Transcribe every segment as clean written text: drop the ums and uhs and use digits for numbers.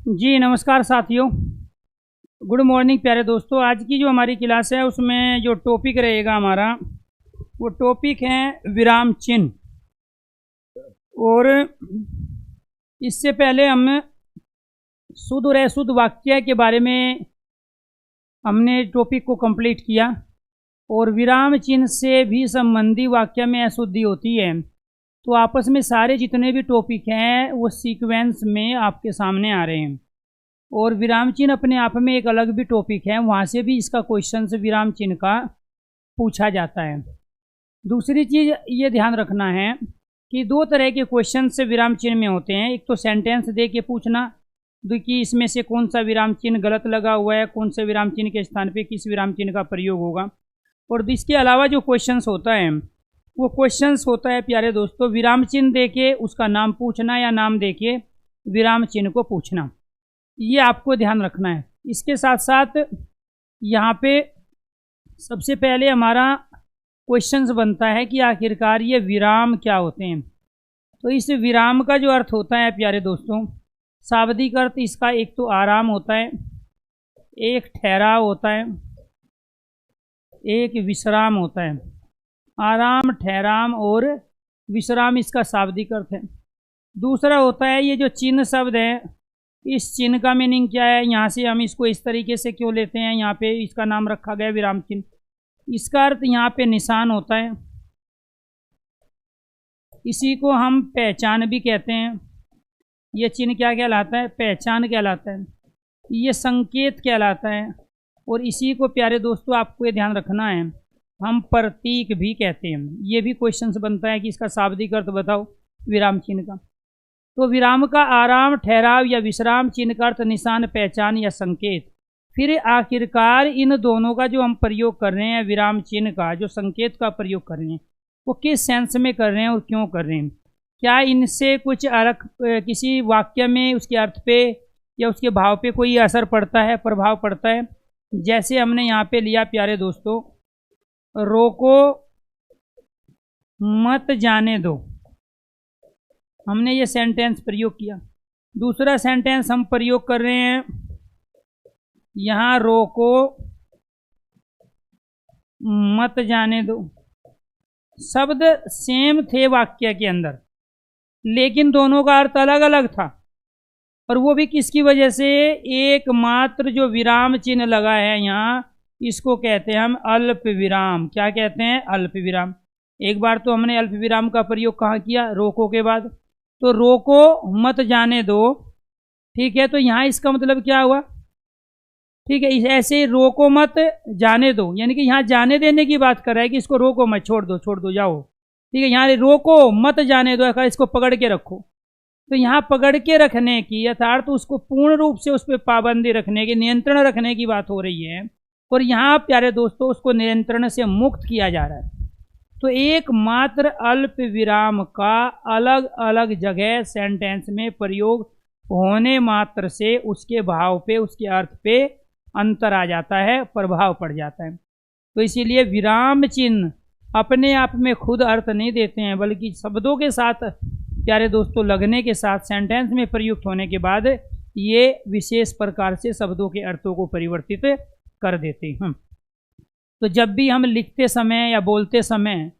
जी नमस्कार साथियों, good morning प्यारे दोस्तों। आज की जो हमारी क्लास है उसमें जो टॉपिक रहेगा हमारा वो टॉपिक है विराम चिन्ह। और इससे पहले हम शुद्ध और अशुद्ध वाक्य के बारे में हमने टॉपिक को कंप्लीट किया और विराम चिन्ह से भी संबंधी वाक्य में अशुद्धि होती है। तो आपस में सारे जितने भी टॉपिक हैं वो सीक्वेंस में आपके सामने आ रहे हैं और विराम चिन्ह अपने आप में एक अलग भी टॉपिक है, वहाँ से भी इसका क्वेश्चन विराम चिन्ह का पूछा जाता है। दूसरी चीज़ ये ध्यान रखना है कि दो तरह के क्वेश्चन विराम चिन्ह में होते हैं। एक तो सेंटेंस दे के पूछना कि इसमें से कौन सा विराम चिन्ह गलत लगा हुआ है, कौन से विराम चिन्ह के स्थान पे किस विराम चिन्ह का प्रयोग होगा। और इसके अलावा जो क्वेश्चंस होता है वो क्वेश्चंस होता है प्यारे दोस्तों विराम चिन्ह दे के उसका नाम पूछना या नाम दे के विराम चिन्ह को पूछना, ये आपको ध्यान रखना है। इसके साथ साथ यहाँ पे सबसे पहले हमारा क्वेश्चंस बनता है कि आखिरकार ये विराम क्या होते हैं। तो इस विराम का जो अर्थ होता है प्यारे दोस्तों, शाब्दिक अर्थ इसका एक तो आराम होता है, एक ठहराव होता है, एक विश्राम होता है। आराम, ठहराव और विश्राम इसका शाब्दिक अर्थ है। दूसरा होता है ये जो चिन्ह शब्द है, इस चिन्ह का मीनिंग क्या है, यहाँ से हम इसको इस तरीके से क्यों लेते हैं, यहाँ पे इसका नाम रखा गया विराम चिन्ह। इसका अर्थ यहाँ पे निशान होता है, इसी को हम पहचान भी कहते हैं। ये चिन्ह क्या कहलाता है, पहचान कहलाता है, ये संकेत कहलाता है। और इसी को प्यारे दोस्तों आपको ये ध्यान रखना है हम प्रतीक भी कहते हैं। ये भी क्वेश्चन बनता है कि इसका शाब्दिक अर्थ बताओ विराम चिन्ह का। तो विराम का आराम, ठहराव या विश्राम, चिन्ह का अर्थ निशान, पहचान या संकेत। फिर आखिरकार इन दोनों का जो हम प्रयोग कर रहे हैं, विराम चिन्ह का जो संकेत का प्रयोग कर रहे हैं, वो किस सेंस में कर रहे हैं और क्यों कर रहे हैं। क्या इनसे कुछ अर्थ किसी वाक्य में उसके अर्थ पे या उसके भाव पे कोई असर पड़ता है, प्रभाव पड़ता है। जैसे हमने यहाँ पे लिया प्यारे दोस्तों, रोको मत जाने दो, हमने ये सेंटेंस प्रयोग किया। दूसरा सेंटेंस हम प्रयोग कर रहे हैं यहाँ, रोको मत जाने दो। शब्द सेम थे वाक्य के अंदर, लेकिन दोनों का अर्थ अलग अलग था। और वो भी किसकी वजह से, एकमात्र जो विराम चिन्ह लगा है यहाँ, इसको कहते हैं हम अल्प विराम। क्या कहते हैं, अल्प विराम। एक बार तो हमने अल्प विराम का प्रयोग कहाँ किया, रोको के बाद। तो रोको मत जाने दो, ठीक है। तो यहाँ इसका मतलब क्या हुआ, ठीक है। ऐसे रोको मत जाने दो, यानी कि यहाँ जाने देने की बात कर रहा है कि इसको रोको मत, छोड़ दो जाओ, ठीक है। यहाँ रोको मत जाने दो, इसको पकड़ के रखो। तो यहाँ पकड़ के रखने की अर्थात उसको पूर्ण रूप से उस पर पाबंदी रखने की, नियंत्रण रखने की बात हो रही है। और यहाँ प्यारे दोस्तों उसको नियंत्रण से मुक्त किया जा रहा है। तो एकमात्र अल्प विराम का अलग अलग जगह सेंटेंस में प्रयोग होने मात्र से उसके भाव पे, उसके अर्थ पे अंतर आ जाता है, प्रभाव पड़ जाता है। तो इसीलिए विराम चिन्ह अपने आप में खुद अर्थ नहीं देते हैं, बल्कि शब्दों के साथ प्यारे दोस्तों लगने के साथ, सेंटेंस में प्रयुक्त होने के बाद ये विशेष प्रकार से शब्दों के अर्थों को परिवर्तित कर देते हैं। तो जब भी हम लिखते समय या बोलते समय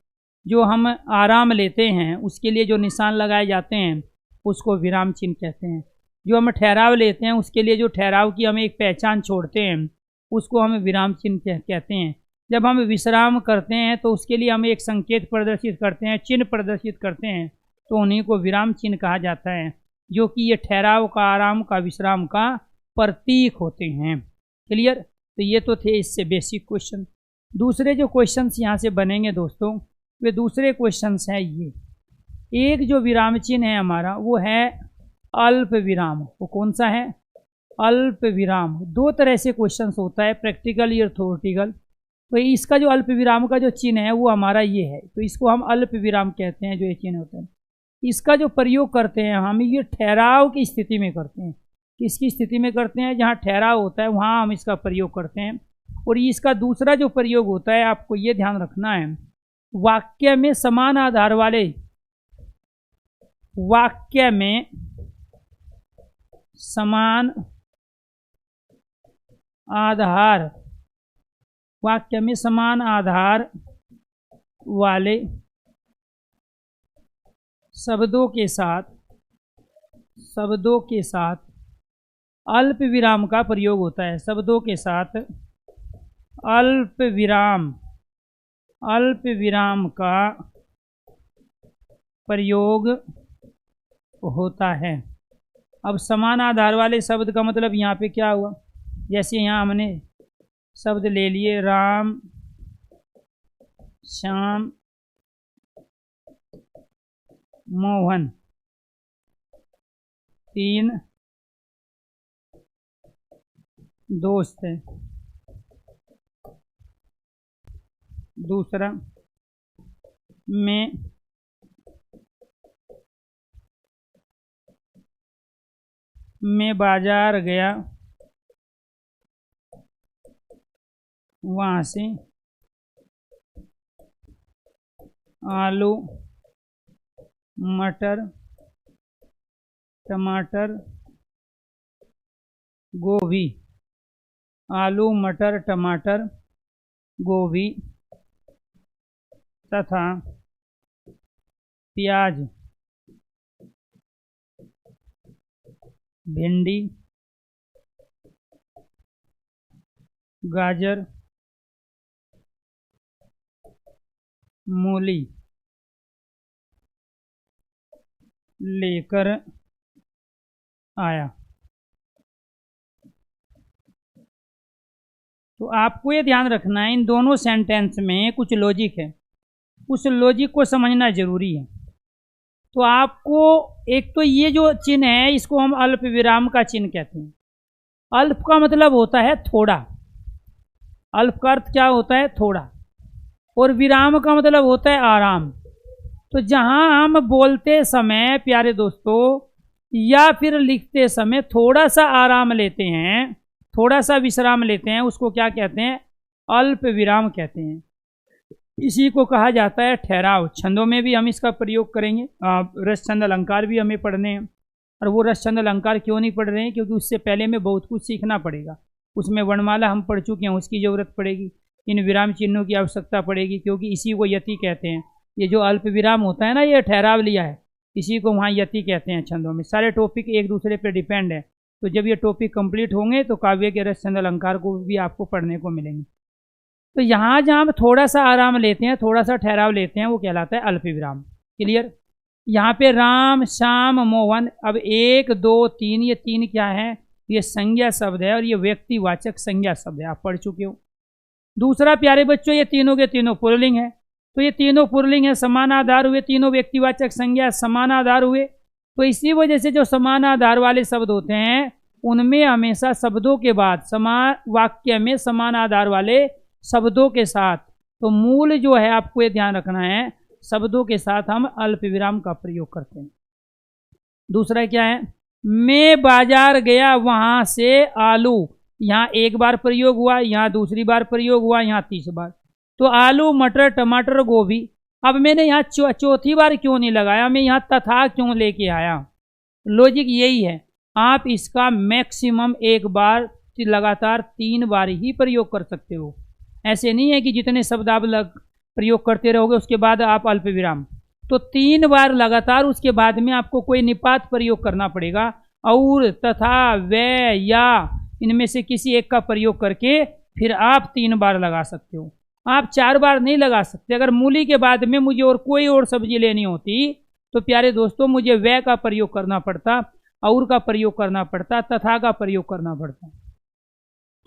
जो हम आराम लेते हैं, उसके लिए जो निशान लगाए जाते हैं उसको विराम चिन्ह कहते हैं। जो हम ठहराव लेते हैं, उसके लिए जो ठहराव की हम एक पहचान छोड़ते हैं, उसको हम विराम चिन्ह कहते हैं। जब हम विश्राम करते हैं तो उसके लिए हम एक संकेत प्रदर्शित करते हैं, चिन्ह प्रदर्शित करते हैं, तो उन्हीं को विराम चिन्ह कहा जाता है, जो कि ये ठहराव का, आराम का, विश्राम का प्रतीक होते हैं। क्लियर। तो ये तो थे इससे बेसिक क्वेश्चन। दूसरे जो क्वेश्चंस यहाँ से बनेंगे दोस्तों, वे दूसरे क्वेश्चंस हैं ये। एक जो विराम चिन्ह है हमारा वो है अल्प विराम। वो कौन सा है, अल्प विराम। दो तरह से क्वेश्चंस होता है, प्रैक्टिकल और थ्योरेटिकल। तो इसका जो अल्प विराम का जो चिन्ह है वो हमारा ये है, तो इसको हम अल्प विराम कहते हैं, जो ये चिन्ह होता है। इसका जो प्रयोग करते हैं हम ये ठहराव की स्थिति में करते हैं। किसकी स्थिति में करते हैं, जहाँ ठहराव होता है वहाँ हम इसका प्रयोग करते हैं। और इसका दूसरा जो प्रयोग होता है, आपको ये ध्यान रखना है, वाक्य में समान आधार वाले वाक्य में समान आधार, वाक्य में समान आधार वाले शब्दों के साथ अल्प विराम का प्रयोग होता है। शब्दों के साथ अल्प विराम का प्रयोग होता है। अब समान आधार वाले शब्द का मतलब यहाँ पे क्या हुआ, जैसे यहाँ हमने शब्द ले लिए राम, श्याम, मोहन, 3 दोस्त हैं। दूसरा, मैं बाजार गया, वहाँ से आलू, मटर, टमाटर, गोभी, आलू, मटर, टमाटर, गोभी तथा प्याज, भिंडी, गाजर, मूली लेकर आया। तो आपको ये ध्यान रखना है, इन दोनों सेंटेंस में कुछ लॉजिक है, उस लॉजिक को समझना जरूरी है। तो आपको एक तो ये जो चिन्ह है इसको हम अल्प विराम का चिन्ह कहते हैं। अल्प का मतलब होता है थोड़ा, अल्प का अर्थ क्या होता है, थोड़ा, और विराम का मतलब होता है आराम। तो जहां हम बोलते समय प्यारे दोस्तों या फिर लिखते समय थोड़ा सा आराम लेते हैं, थोड़ा सा विश्राम लेते हैं, उसको क्या कहते हैं, अल्प विराम कहते हैं। इसी को कहा जाता है ठहराव। छंदों में भी हम इसका प्रयोग करेंगे, रस छंद अलंकार भी हमें पढ़ने हैं। और वो रस छंद अलंकार क्यों नहीं पढ़ रहे हैं, क्योंकि उससे पहले में बहुत कुछ सीखना पड़ेगा। उसमें वर्णमाला हम पढ़ चुके हैं, उसकी ज़रूरत पड़ेगी, इन विराम चिन्हों की आवश्यकता पड़ेगी, क्योंकि इसी को यति कहते हैं। ये जो अल्प विराम होता है ना, ये ठहराव लिया है, इसी को वहाँ यति कहते हैं छंदों में। सारे टॉपिक एक दूसरे पर डिपेंड है। तो जब ये टॉपिक कंप्लीट होंगे तो काव्य के रस छंद अलंकार को भी आपको पढ़ने को मिलेंगे। तो यहाँ जहाँ हम थोड़ा सा आराम लेते हैं, थोड़ा सा ठहराव लेते हैं, वो कहलाता है अल्प विराम। क्लियर। यहाँ पे राम, श्याम, मोहन, अब 1 2 3, ये 3 क्या है, ये संज्ञा शब्द है और ये व्यक्तिवाचक संज्ञा शब्द है, आप पढ़ चुके हो। दूसरा प्यारे बच्चों, ये तीनों के तीनों पुल्लिंग है। तो ये तीनों पुल्लिंग है, समान आधार हुए, तीनों व्यक्तिवाचक संज्ञा समान आधार हुए। तो इसी वजह से जो समान आधार वाले शब्द होते हैं उनमें हमेशा शब्दों के बाद समान, वाक्य में समान आधार वाले शब्दों के साथ, तो मूल जो है आपको ये ध्यान रखना है, शब्दों के साथ हम अल्प विराम का प्रयोग करते हैं। दूसरा क्या है, मैं बाजार गया वहां से आलू, यहाँ 1 बार प्रयोग हुआ, यहाँ दूसरी बार प्रयोग हुआ, यहाँ 30 बार। तो आलू, मटर, टमाटर, गोभी। अब मैंने यहाँ चौथी बार क्यों नहीं लगाया, मैं यहाँ तथा क्यों लेके आया। लॉजिक यही है, आप इसका मैक्सिमम 1 बार लगातार 3 बार ही प्रयोग कर सकते हो। ऐसे नहीं है कि जितने शब्द आप प्रयोग करते रहोगे उसके बाद आप अल्प विराम। तो 3 बार लगातार, उसके बाद में आपको कोई निपात प्रयोग करना पड़ेगा, और, तथा, वे, या, इनमें से किसी एक का प्रयोग करके फिर आप 3 बार लगा सकते हो। आप 4 बार नहीं लगा सकते। अगर मूली के बाद में मुझे और कोई और सब्जी लेनी होती तो प्यारे दोस्तों मुझे वे का प्रयोग करना पड़ता, और का प्रयोग करना पड़ता, तथा का प्रयोग करना पड़ता।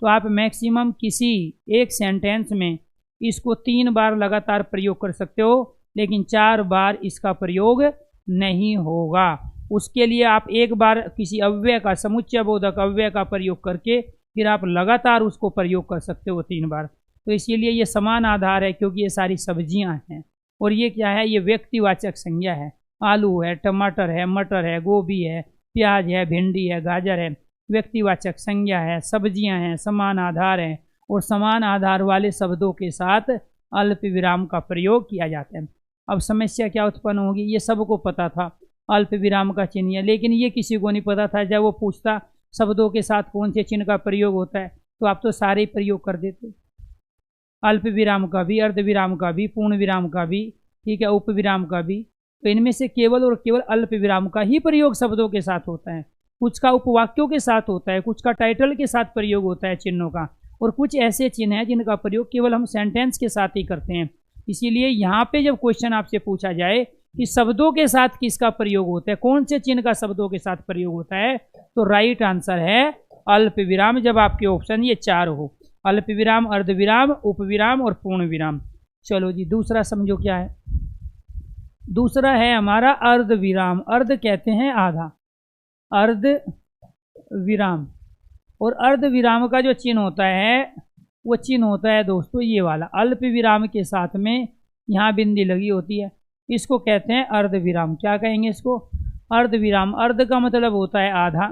तो आप मैक्सिमम किसी एक सेंटेंस में इसको 3 बार लगातार प्रयोग कर सकते हो, लेकिन 4 बार इसका प्रयोग नहीं होगा। उसके लिए आप 1 बार किसी अव्यय का, समुच्चय बोधक अव्यय का प्रयोग करके फिर आप लगातार उसको प्रयोग कर सकते हो 3 बार। तो इसीलिए ये समान आधार है, क्योंकि ये सारी सब्जियां हैं। और ये क्या है, ये व्यक्तिवाचक संज्ञा है। आलू है, टमाटर है, मटर है, गोभी है, प्याज है, भिंडी है, गाजर है, व्यक्तिवाचक संज्ञा है, सब्जियां हैं, समान आधार है, और समान आधार वाले शब्दों के साथ अल्प विराम का प्रयोग किया जाता है। अब समस्या क्या उत्पन्न होगी, ये सबको पता था, अल्प विराम का चिन्ह है। लेकिन ये किसी को नहीं पता था। जब वो पूछता शब्दों के साथ कौन से चिन्ह का प्रयोग होता है, तो आप तो सारे ही प्रयोग कर देते, अल्प विराम का भी, अर्ध विराम का भी, पूर्ण विराम का भी, ठीक है, उप विराम का भी। तो इनमें से केवल और केवल अल्प विराम का ही प्रयोग शब्दों के साथ होता है। कुछ का उपवाक्यों के साथ होता है, कुछ का टाइटल के साथ प्रयोग होता है चिन्हों का, और कुछ ऐसे चिन्ह हैं जिनका प्रयोग केवल हम सेंटेंस के साथ ही करते हैं। इसीलिए यहाँ पे जब क्वेश्चन आपसे पूछा जाए कि शब्दों के साथ किसका प्रयोग होता है, कौन से चिन्ह का शब्दों के साथ प्रयोग होता है, तो राइट आंसर है अल्प विराम। जब आपके ऑप्शन ये 4 हो, अल्प विराम, अर्ध विराम, उप विराम और पूर्ण विराम। चलो जी, दूसरा समझो क्या है। दूसरा है हमारा अर्ध विराम। अर्ध कहते हैं आधा, अर्ध विराम। और अर्ध विराम का जो चिन्ह होता है वो चिन्ह होता है दोस्तों ये वाला, अल्प विराम के साथ में यहाँ बिंदी लगी होती है, इसको कहते हैं अर्ध विराम। क्या कहेंगे इसको? अर्ध विराम। अर्ध का मतलब होता है आधा।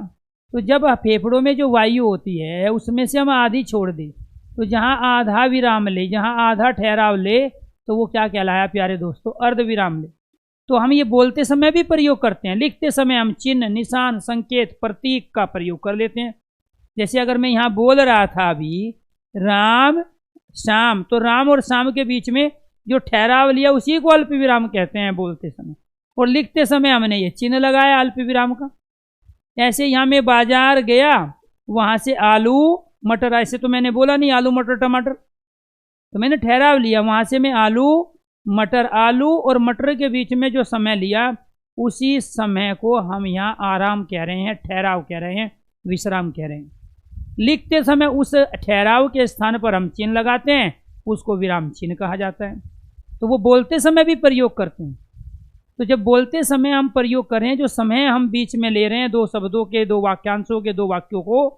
तो जब फेफड़ों में जो वायु होती है उसमें से हम आधी छोड़ दें, तो जहाँ आधा विराम ले, जहाँ आधा ठहराव ले, तो वो क्या कहलाया प्यारे दोस्तों? अर्ध विराम ले। तो हम ये बोलते समय भी प्रयोग करते हैं, लिखते समय हम चिन्ह, निशान, संकेत, प्रतीक का प्रयोग कर लेते हैं। जैसे अगर मैं यहाँ बोल रहा था अभी राम श्याम, तो राम और श्याम के बीच में जो ठहराव लिया उसी को अल्प विराम कहते हैं बोलते समय, और लिखते समय हमने ये चिन्ह लगाया अल्प विराम का। ऐसे यहाँ मैं बाजार गया, वहाँ से आलू मटर, ऐसे तो मैंने बोला नहीं आलू मटर टमाटर, तो मैंने ठहराव लिया, वहाँ से मैं आलू मटर, आलू और मटर के बीच में जो समय लिया उसी समय को हम यहाँ आराम कह रहे हैं, ठहराव कह रहे हैं, विश्राम कह रहे हैं। लिखते समय उस ठहराव के स्थान पर हम चिन्ह लगाते हैं, उसको विराम चिन्ह कहा जाता है। तो वो बोलते समय भी प्रयोग करते हैं। तो जब बोलते समय हम प्रयोग करें, जो समय हम बीच में ले रहे हैं दो शब्दों के, दो वाक्यांशों के, दो वाक्यों को,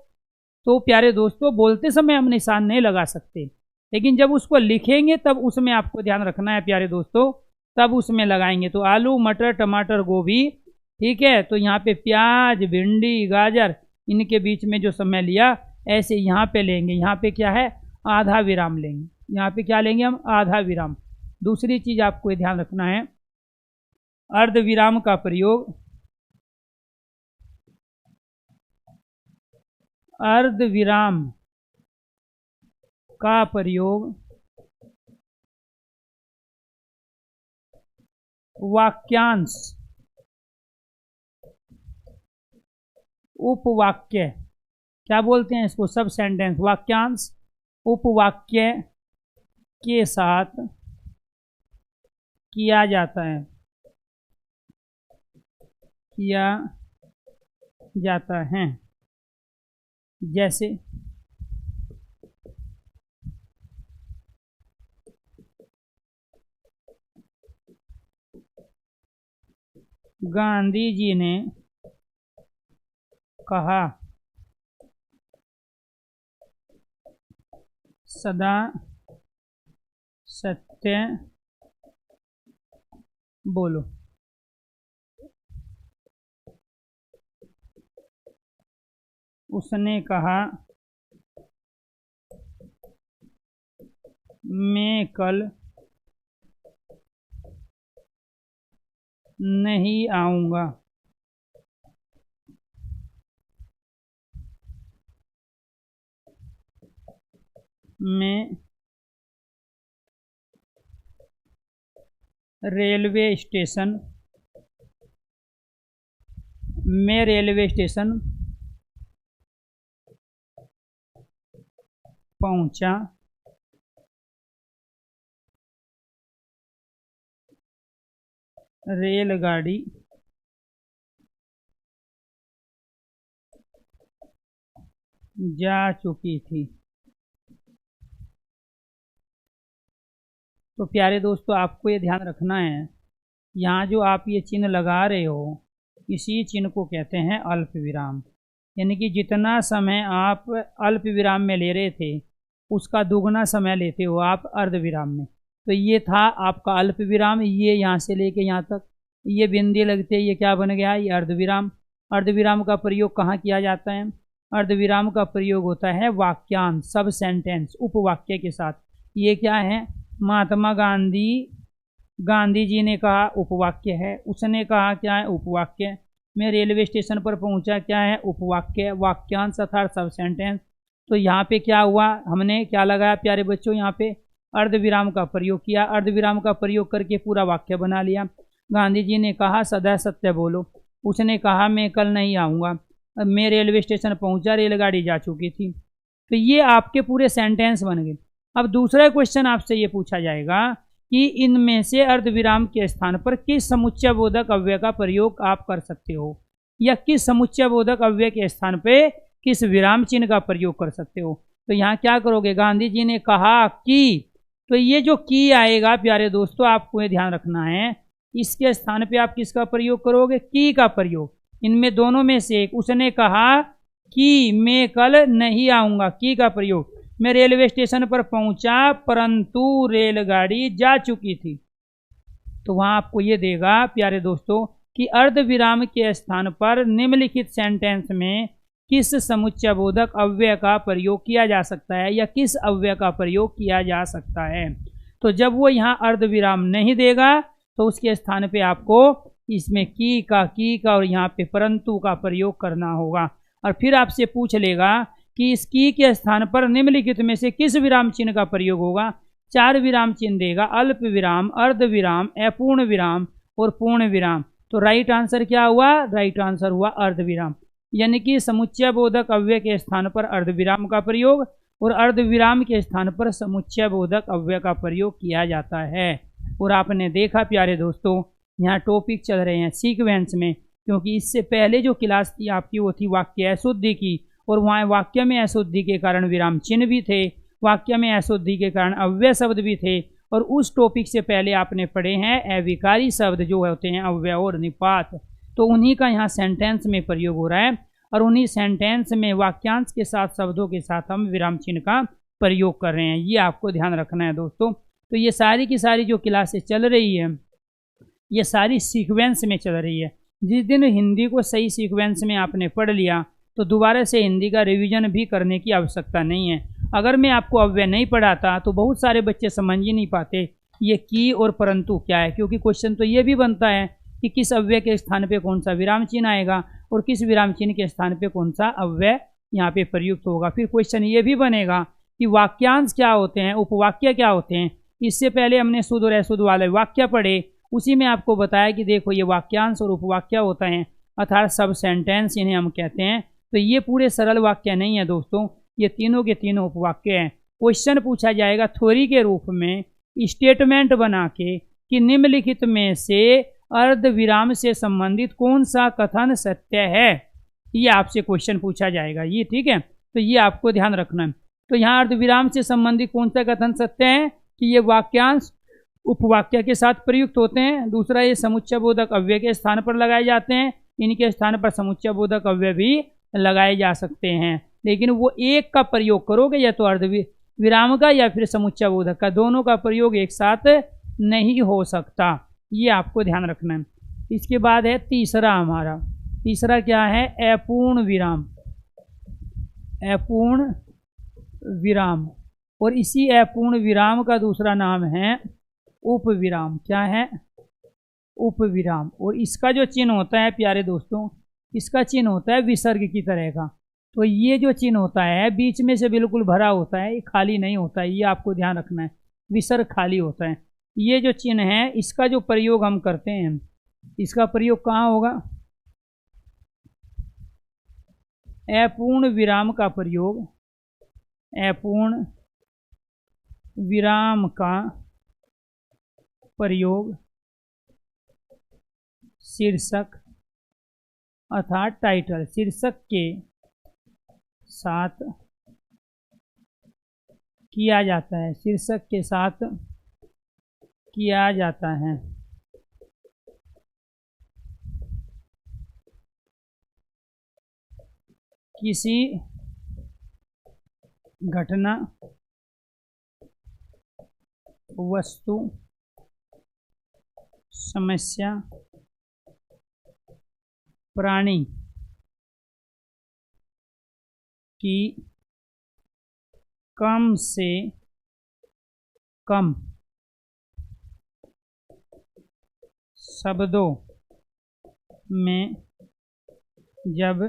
तो प्यारे दोस्तों बोलते समय हम निशान नहीं लगा सकते, लेकिन जब उसको लिखेंगे तब उसमें आपको ध्यान रखना है प्यारे दोस्तों, तब उसमें लगाएंगे। तो आलू मटर टमाटर गोभी, ठीक है, तो यहाँ पे प्याज भिंडी गाजर, इनके बीच में जो समय लिया ऐसे यहाँ पे लेंगे, यहाँ पे क्या है? आधा विराम लेंगे। यहाँ पे क्या लेंगे हम? आधा विराम। दूसरी चीज आपको ध्यान रखना है, अर्ध विराम का प्रयोग, अर्ध विराम का प्रयोग वाक्यांश, उपवाक्य, क्या बोलते हैं इसको? सब सेंटेंस, वाक्यांश, उपवाक्य के साथ किया जाता है, किया जाता है। जैसे गांधी जी ने कहा सदा सत्य बोलो। उसने कहा मैं कल नहीं आऊँगा। मैं रेलवे स्टेशन पहुंचा। रेलगाड़ी जा चुकी थी। तो प्यारे दोस्तों आपको ये ध्यान रखना है, यहाँ जो आप ये चिन्ह लगा रहे हो इसी चिन्ह को कहते हैं अल्प विराम। यानी कि जितना समय आप अल्प विराम में ले रहे थे उसका दुगना समय लेते हो आप अर्ध विराम में। तो ये था आपका अल्प विराम, ये यहाँ से लेके यहाँ तक ये बिंदी लगते ये क्या बन गया? ये अर्ध विराम। अर्ध विराम का प्रयोग कहाँ किया जाता है? अर्ध विराम का प्रयोग होता है वाक्यांश, सब सेंटेंस, उपवाक्य के साथ। ये क्या है? महात्मा गांधी गांधी जी ने कहा उपवाक्य है। उसने कहा क्या है? उपवाक्य। मैं रेलवे स्टेशन पर पहुंचा, क्या है? उपवाक्य। वाक्यांश अर्थात सब सेंटेंस। तो यहाँ पे क्या हुआ? हमने क्या लगाया प्यारे बच्चों? यहाँ पे अर्धविराम का प्रयोग किया। अर्धविराम का प्रयोग करके पूरा वाक्य बना लिया। गांधी जी ने कहा सदा सत्य बोलो। उसने कहा मैं कल नहीं आऊँगा। मैं रेलवे स्टेशन पहुंचा, रेलगाड़ी जा चुकी थी। तो ये आपके पूरे सेंटेंस बन गए। अब दूसरा क्वेश्चन आपसे ये पूछा जाएगा कि इनमें से अर्धविराम के स्थान पर किस समुच्चय बोधक अव्यय का प्रयोग आप कर सकते हो, या किस समुच्चय बोधक अव्यय के स्थान पे किस विराम चिन्ह का प्रयोग कर सकते हो। तो यहाँ क्या करोगे? गांधी जी ने कहा कि, तो ये जो की आएगा प्यारे दोस्तों, आपको ये ध्यान रखना है, इसके स्थान पे आप किसका प्रयोग करोगे? की का प्रयोग। इनमें दोनों में से एक। उसने कहा कि मैं कल नहीं आऊँगा, की का प्रयोग। मैं रेलवे स्टेशन पर पहुंचा परंतु रेलगाड़ी जा चुकी थी। तो वहां आपको ये देगा प्यारे दोस्तों कि अर्धविराम के स्थान पर निम्नलिखित सेंटेंस में किस समुच्चय बोधक अव्यय का प्रयोग किया जा सकता है, या किस अव्यय का प्रयोग किया जा सकता है। तो जब वो यहाँ अर्धविराम नहीं देगा तो उसके स्थान पे आपको इसमें की का और यहाँ पे परंतु का प्रयोग करना होगा। और फिर आपसे पूछ लेगा कि इस की के स्थान पर निम्नलिखित में से किस विराम चिन्ह का प्रयोग होगा। 4 विराम चिन्ह देगा, अल्प विराम, अर्ध विराम, अपूर्ण विराम और पूर्ण विराम। तो राइट आंसर क्या हुआ? राइट आंसर हुआ अर्ध विराम। यानी कि समुच्चय बोधक अव्यय के स्थान पर अर्ध विराम का प्रयोग और अर्ध विराम के स्थान पर समुच्चय बोधक अव्यय का प्रयोग किया जाता है। और आपने देखा प्यारे दोस्तों, यहाँ टॉपिक चल रहे हैं सीक्वेंस में, क्योंकि इससे पहले जो क्लास थी आपकी वो थी वाक्य अशुद्धि की, और वहाँ वाक्य में अशुद्धि के कारण विराम चिन्ह भी थे, वाक्य में अशुद्धि के कारण अव्यय शब्द भी थे। और उस टॉपिक से पहले आपने पढ़े हैं अविकारी शब्द जो होते हैं अव्यय और निपात। तो उन्हीं का यहाँ सेंटेंस में प्रयोग हो रहा है, और उन्हीं सेंटेंस में वाक्यांश के साथ शब्दों के साथ हम विराम चिन्ह का प्रयोग कर रहे हैं। ये आपको ध्यान रखना है दोस्तों। तो ये सारी की सारी जो क्लासेस चल रही है ये सारी सीक्वेंस में चल रही है। जिस दिन हिंदी को सही सीक्वेंस में आपने पढ़ लिया तो दोबारा से हिंदी का रिवीजन भी करने की आवश्यकता नहीं है। अगर मैं आपको अव्यय नहीं पढ़ाता तो बहुत सारे बच्चे समझ ही नहीं पाते ये की और परंतु क्या है, क्योंकि क्वेश्चन तो ये भी बनता है कि किस अव्यय के स्थान पे कौन सा विराम चिन्ह आएगा और किस विराम चिन्ह के स्थान पे कौन सा अव्यय यहाँ पे प्रयुक्त होगा। फिर क्वेश्चन ये भी बनेगा कि वाक्यांश क्या होते हैं, उपवाक्य क्या होते हैं। इससे पहले हमने शुद्ध और अशुद्ध वाले वाक्य पढ़े, उसी में आपको बताया कि देखो ये वाक्यांश और उपवाक्य होता है, अर्थात सब सेंटेंस इन्हें हम कहते हैं। तो ये पूरे सरल वाक्य नहीं है दोस्तों, ये तीनों के तीनों उपवाक्य हैं। क्वेश्चन पूछा जाएगा थ्योरी के रूप में स्टेटमेंट बना के कि निम्नलिखित में से अर्ध विराम से संबंधित कौन सा कथन सत्य है, ये आपसे क्वेश्चन पूछा जाएगा। ये ठीक है, तो ये आपको ध्यान रखना है। तो यहाँ अर्ध विराम से संबंधित कौन सा कथन सत्य है कि ये वाक्यांश उपवाक्य के साथ प्रयुक्त होते हैं। दूसरा, ये समुच्चय बोधक अव्यय के स्थान पर लगाए जाते हैं, इनके स्थान पर समुच्चय बोधक अव्यय भी लगाए जा सकते हैं, लेकिन वो एक का प्रयोग करोगे या तो अर्ध विराम का या फिर समुच्चय बोधक का, दोनों का प्रयोग एक साथ नहीं हो सकता। ये आपको ध्यान रखना है। इसके बाद है तीसरा, हमारा तीसरा क्या है? अपूर्ण विराम। अपूर्ण विराम, और इसी अपूर्ण विराम का दूसरा नाम है उपविराम। क्या है? उपविराम। और इसका जो चिन्ह होता है प्यारे दोस्तों, इसका चिन्ह होता है विसर्ग की तरह का। तो ये जो चिन्ह होता है बीच में से बिल्कुल भरा होता है, ये खाली नहीं होता है, ये आपको ध्यान रखना है। विसर्ग खाली होता है। ये जो चिन्ह है इसका जो प्रयोग हम करते हैं, इसका प्रयोग कहाँ होगा? अपूर्ण विराम का प्रयोग, अपूर्ण विराम का प्रयोग शीर्षक अर्थात टाइटल, शीर्षक के साथ किया जाता है, शीर्षक के साथ किया जाता है। किसी घटना, वस्तु, समस्या, प्राणी की कम से कम शब्दों में जब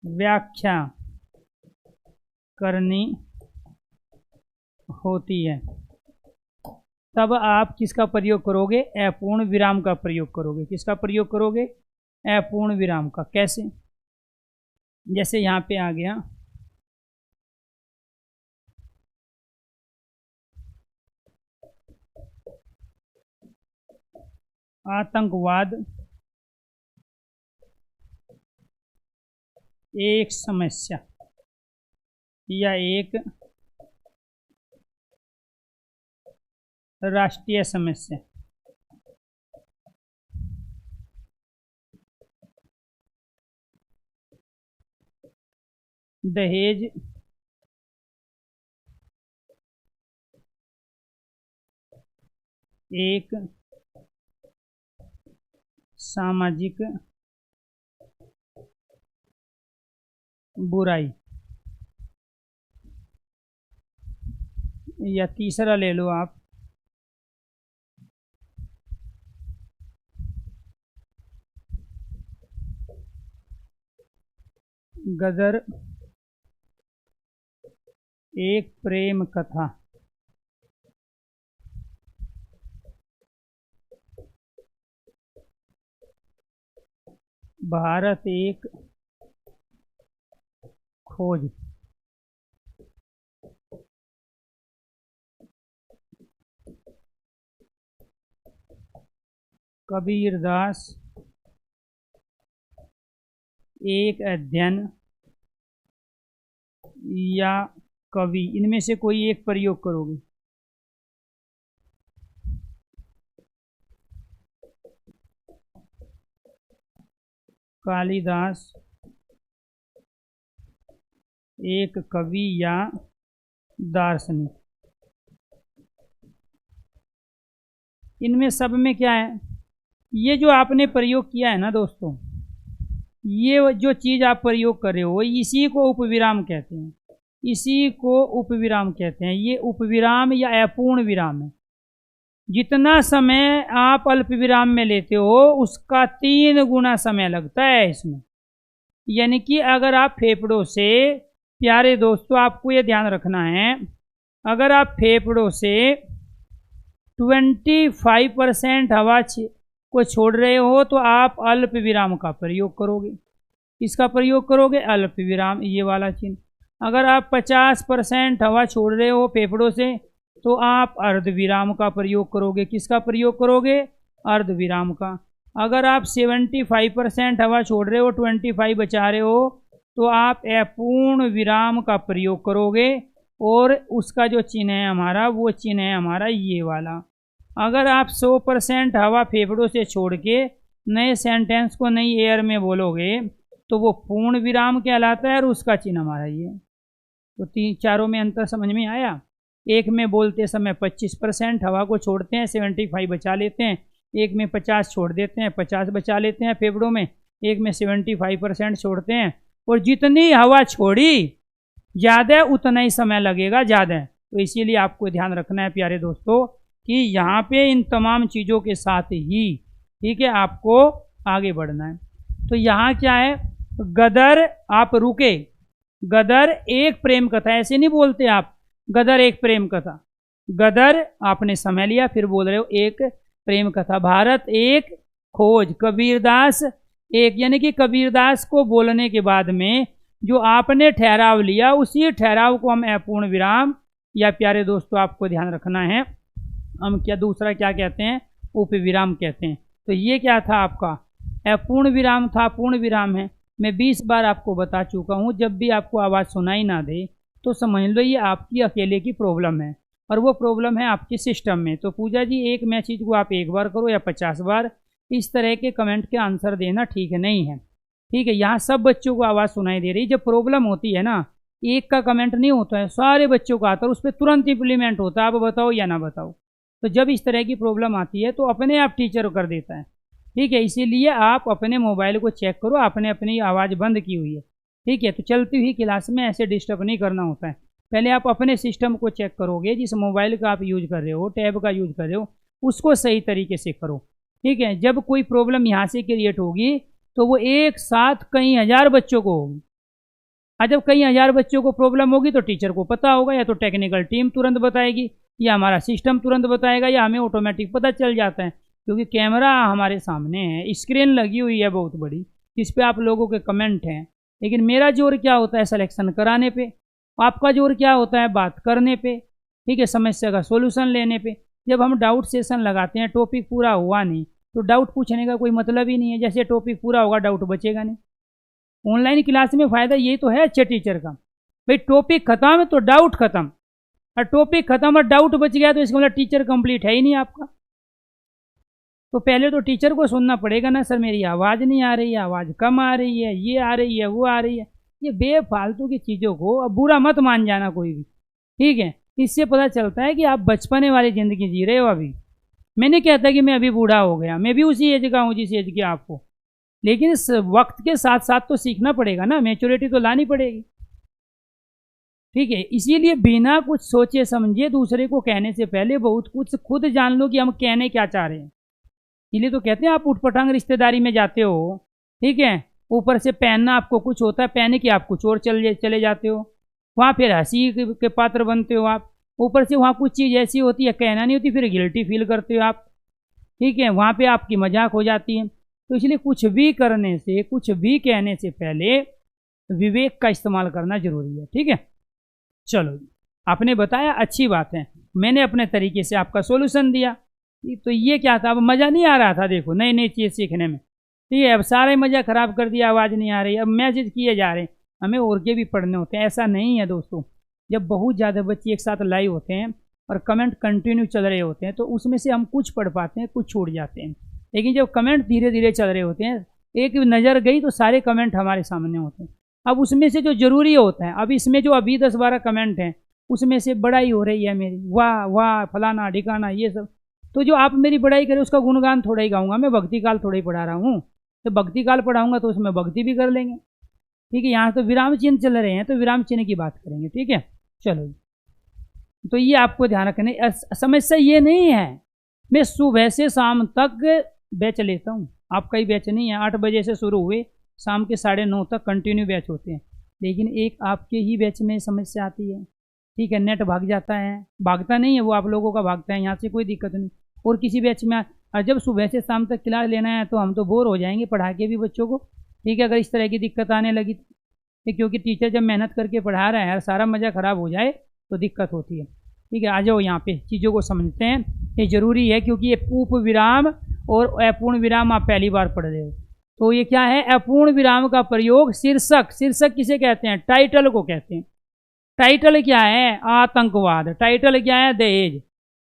व्याख्या करनी होती है तब आप किसका प्रयोग करोगे? अपूर्ण विराम का प्रयोग करोगे। किसका प्रयोग करोगे? अपूर्ण विराम का। कैसे? जैसे यहाँ पे आ गया आतंकवाद एक समस्या या एक राष्ट्रीय समस्या। दहेज एक सामाजिक बुराई। या तीसरा ले लो आप, गदर एक प्रेम कथा। भारत एक खोज। कबीरदास एक अध्ययन या कवि। इनमें से कोई एक प्रयोग करोगे। कालिदास एक कवि या दार्शनिक। इनमें सब में क्या है? ये जो आपने प्रयोग किया है ना दोस्तों, ये जो चीज़ आप प्रयोग कर रहे हो इसी को उपविराम कहते हैं। इसी को उपविराम कहते हैं। ये उपविराम या अपूर्ण विराम है। जितना समय आप अल्प विराम में लेते हो उसका 3 गुना समय लगता है इसमें। यानी कि अगर आप फेफड़ों से, प्यारे दोस्तों आपको ये ध्यान रखना है, अगर आप फेफड़ों से 25% हवा को छोड़ रहे हो तो आप अल्प विराम का प्रयोग करोगे। इसका प्रयोग करोगे अल्प विराम, ये वाला चिन्ह। अगर आप 50% हवा छोड़ रहे हो फेफड़ों से तो आप अर्ध विराम का प्रयोग करोगे। किसका प्रयोग करोगे? अर्ध विराम का। अगर आप 75% हवा छोड़ रहे हो, 25 बचा रहे हो, तो आप अपूर्ण विराम का प्रयोग करोगे। और उसका जो चिन्ह है हमारा, वो चिन्ह है हमारा ये वाला। अगर आप 100% हवा फेफड़ों से छोड़ के नए सेंटेंस को नई एयर में बोलोगे तो वो पूर्ण विराम कहलाता है और उसका चिन्ह हमारा ये। तो चारों में अंतर समझ में आया? एक में बोलते समय 25% हवा को छोड़ते हैं, 75 बचा लेते हैं। एक में 50 छोड़ देते हैं, 50 बचा लेते हैं फेफड़ों में। एक में 75% छोड़ते हैं। और जितनी हवा छोड़ी ज़्यादा उतना ही समय लगेगा ज़्यादा। तो इसीलिए आपको ध्यान रखना है प्यारे दोस्तों कि यहाँ पे इन तमाम चीज़ों के साथ ही, ठीक है, आपको आगे बढ़ना है। तो यहाँ क्या है? गदर, आप रुके, गदर एक प्रेम कथा। ऐसे नहीं बोलते आप गदर एक प्रेम कथा। गदर आपने समय लिया, फिर बोल रहे हो एक प्रेम कथा। भारत एक खोज। कबीरदास एक, यानी कि कबीरदास को बोलने के बाद में जो आपने ठहराव लिया उसी ठहराव को हम अपूर्ण विराम, या प्यारे दोस्तों आपको ध्यान रखना है, हम क्या दूसरा क्या कहते हैं? उपविराम कहते हैं। तो ये क्या था आपका? अपूर्ण विराम था, पूर्ण विराम है। मैं 20 बार आपको बता चुका हूँ। जब भी आपको आवाज़ सुनाई ना दे तो समझ लो ये आपकी अकेले की प्रॉब्लम है और वो प्रॉब्लम है आपके सिस्टम में। तो पूजा जी एक मैसेज को आप 1 बार करो या 50 बार। इस तरह के कमेंट के आंसर देना ठीक नहीं है। ठीक है, यहाँ सब बच्चों को आवाज़ सुनाई दे रही। जब प्रॉब्लम होती है ना, एक का कमेंट नहीं होता है, सारे बच्चों का आता है, उस पर तुरंत इम्प्लीमेंट होता है। आप बताओ या ना बताओ। तो जब इस तरह की प्रॉब्लम आती है तो अपने आप टीचर कर देता है। ठीक है, इसीलिए आप अपने मोबाइल को चेक करो, आपने अपनी आवाज़ बंद की हुई है। ठीक है, तो चलती हुई क्लास में ऐसे डिस्टर्ब नहीं करना होता है। पहले आप अपने सिस्टम को चेक करोगे, जिस मोबाइल का आप यूज़ कर रहे हो, टैब का यूज़ कर रहे हो, उसको सही तरीके से करो। ठीक है, जब कोई प्रॉब्लम यहाँ से क्रिएट होगी तो वो एक साथ कई हजार बच्चों को होगी, और जब कई हजार बच्चों को प्रॉब्लम होगी तो टीचर को पता होगा, या तो टेक्निकल टीम तुरंत बताएगी, या हमारा सिस्टम तुरंत बताएगा, या हमें ऑटोमेटिक पता चल जाता है, क्योंकि कैमरा हमारे सामने है, स्क्रीन लगी हुई है बहुत बड़ी, जिस पे आप लोगों के कमेंट हैं। लेकिन मेरा जोर क्या होता है सिलेक्शन कराने पे, आपका जोर क्या होता है बात करने पे, ठीक है, समस्या का सोल्यूशन लेने पे। जब हम डाउट सेशन लगाते हैं, टॉपिक पूरा हुआ नहीं तो डाउट पूछने का कोई मतलब ही नहीं है, जैसे टॉपिक पूरा होगा डाउट बचेगा नहीं। ऑनलाइन क्लास में फ़ायदा ये तो है अच्छे टीचर का, भाई टॉपिक खत्म तो डाउट खत्म, और टॉपिक खत्म और डाउट बच गया तो इसका मतलब टीचर कंप्लीट है ही नहीं आपका। तो पहले तो टीचर को सुनना पड़ेगा ना, सर मेरी आवाज़ नहीं आ रही है, आवाज़ कम आ रही है, ये आ रही है, वो आ रही है। ये बेफालतू की चीज़ों को अब बुरा मत मान जाना कोई भी, ठीक है। इससे पता चलता है कि आप बचपने वाली ज़िंदगी जी रहे हो अभी। मैं नहीं कहता कि मैं अभी बूढ़ा हो गया, मैं भी उसी एज का हूँ जिस एज के आप हो, लेकिन इस वक्त के साथ साथ तो सीखना पड़ेगा ना, मैच्योरिटी तो लानी पड़ेगी, ठीक है। इसीलिए बिना कुछ सोचे समझे दूसरे को कहने से पहले बहुत कुछ खुद जान लो कि हम कहने क्या चाह रहे हैं। इसलिए तो कहते हैं आप उठपटांग रिश्तेदारी में जाते हो, ठीक है, ऊपर से पहनना आपको कुछ होता है, पहने कि आप कुछ और चले जाते हो, वहाँ फिर हंसी के पात्र बनते हो आप, ऊपर से वहाँ कुछ चीज़ ऐसी होती है कहना नहीं होती, फिर गिल्टी फील करते हो आप, ठीक है, वहाँ पे आपकी मजाक हो जाती है। तो इसलिए कुछ भी करने से, कुछ भी कहने से पहले विवेक का इस्तेमाल करना जरूरी है, ठीक है। चलो, आपने बताया, अच्छी बात है, मैंने अपने तरीके से आपका सोल्यूशन दिया। तो ये क्या था, अब मज़ा नहीं आ रहा था, देखो नई नई चीज़ सीखने में, ठीक है, अब सारे मज़ा ख़राब कर दिया, आवाज़ नहीं आ रही, अब मैसेज किए जा रहे हैं, हमें और के भी पढ़ने होते हैं। ऐसा नहीं है दोस्तों, जब बहुत ज़्यादा बच्चे एक साथ लाइव होते हैं और कमेंट कंटिन्यू चल रहे होते हैं तो उसमें से हम कुछ पढ़ पाते हैं, कुछ छूट जाते हैं। लेकिन जब कमेंट धीरे धीरे चल रहे होते हैं, एक नज़र गई तो सारे कमेंट हमारे सामने होते हैं। अब उसमें से जो ज़रूरी होता है, अब इसमें जो अभी 10-12 कमेंट हैं उसमें से बड़ाई हो रही है मेरी, वाह वाह फलाना ढिकाना ये सब, तो जो आप मेरी बड़ाई करें उसका गुणगान थोड़ा ही गाऊंगा, मैं भक्ति काल थोड़ा ही पढ़ा रहा हूँ। तो भक्ति काल पढ़ाऊंगा तो उसमें भक्ति भी कर लेंगे, ठीक है। यहाँ तो विराम चिन्ह चल रहे हैं तो विराम चिन्ह की बात करेंगे, ठीक है। चलो, तो ये आपको ध्यान रखने, समस्या ये नहीं है मैं सुबह से शाम तक बैच लेता हूँ, आपका ही बैच नहीं है, 8 बजे से शुरू हुए शाम के 9:30 तक कंटिन्यू बैच होते हैं, लेकिन एक आपके ही बैच में समस्या आती है, ठीक है, नेट भाग जाता है, भागता नहीं है वो आप लोगों का भागता है, यहाँ से कोई दिक्कत नहीं। और किसी बैच में जब सुबह से शाम तक क्लास लेना है तो हम तो बोर हो जाएंगे पढ़ा के भी बच्चों को, ठीक है, अगर इस तरह की दिक्कत आने लगी, क्योंकि टीचर जब मेहनत करके पढ़ा रहा है और सारा मज़ा ख़राब हो जाए तो दिक्कत होती है, ठीक है। आ जाओ यहाँ पे चीज़ों को समझते हैं, ये ज़रूरी है क्योंकि ये उप विराम और अपूर्ण विराम आप पहली बार पढ़ रहे हो। तो ये क्या है, अपूर्ण विराम का प्रयोग शीर्षक, शीर्षक किसे कहते हैं, टाइटल को कहते हैं। टाइटल क्या है, आतंकवाद, टाइटल क्या है, दहेज।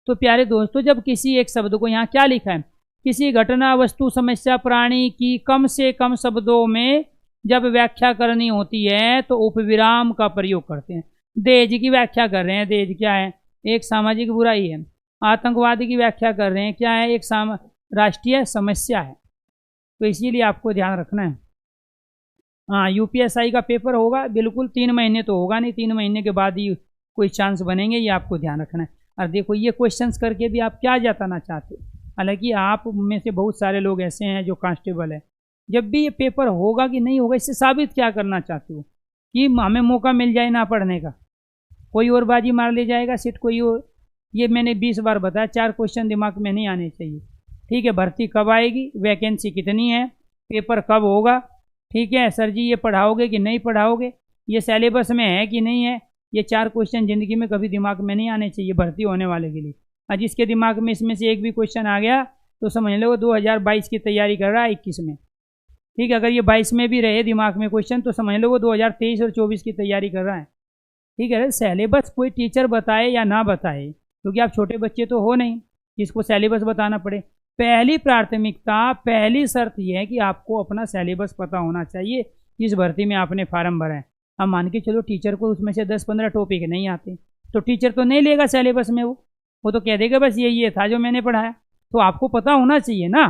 तो प्यारे दोस्तों, जब किसी एक शब्द को, यहाँ क्या लिखा है, किसी घटना वस्तु समस्या प्राणी की कम से कम शब्दों में जब व्याख्या करनी होती है तो उपविराम का प्रयोग करते हैं। दहेज की व्याख्या कर रहे हैं, दहेज क्या है, एक सामाजिक बुराई है। आतंकवाद की व्याख्या कर रहे हैं, क्या है, एक राष्ट्रीय समस्या है। तो इसीलिए आपको ध्यान रखना है। हाँ, यूपीएसआई का पेपर होगा बिल्कुल, 3 महीने तो होगा नहीं, 3 महीने के बाद ही कोई चांस बनेंगे, ये आपको ध्यान रखना है। और देखो ये क्वेश्चंस करके भी आप क्या जताना चाहते हो, हालांकि आप में से बहुत सारे लोग ऐसे हैं जो कांस्टेबल है, जब भी ये पेपर होगा कि नहीं होगा, इससे साबित क्या करना चाहते हो कि हमें मौका मिल जाए ना पढ़ने का, कोई और बाजी मार ले जाएगा सीट कोई और। ये मैंने 20 बार बताया, 4 क्वेश्चन दिमाग में नहीं आने चाहिए, ठीक है। भर्ती कब आएगी, वैकेंसी कितनी है, पेपर कब होगा, ठीक है, सर जी ये पढ़ाओगे कि नहीं पढ़ाओगे, ये सिलेबस में है कि नहीं है, ये 4 क्वेश्चन ज़िंदगी में कभी दिमाग में नहीं आने चाहिए भर्ती होने वाले के लिए। और जिसके दिमाग में इसमें से एक भी क्वेश्चन आ गया तो समझ लो वो 2022 की तैयारी कर रहा है 21 में, ठीक है। अगर ये 22 में भी रहे दिमाग में क्वेश्चन तो समझ लो वो 2023 और 24 की तैयारी कर रहा है, ठीक है। सिलेबस कोई टीचर बताए या ना बताए, क्योंकि आप छोटे बच्चे तो हो नहीं जिसको सिलेबस बताना पड़े। पहली प्राथमिकता, पहली शर्त यह है कि आपको अपना सिलेबस पता होना चाहिए जिस भर्ती में आपने फार्म भरा है। अब मान के चलो टीचर को उसमें से 10-15 टॉपिक नहीं आते तो टीचर तो नहीं लेगा सिलेबस में, वो तो कह देगा बस ये था जो मैंने पढ़ाया। तो आपको पता होना चाहिए ना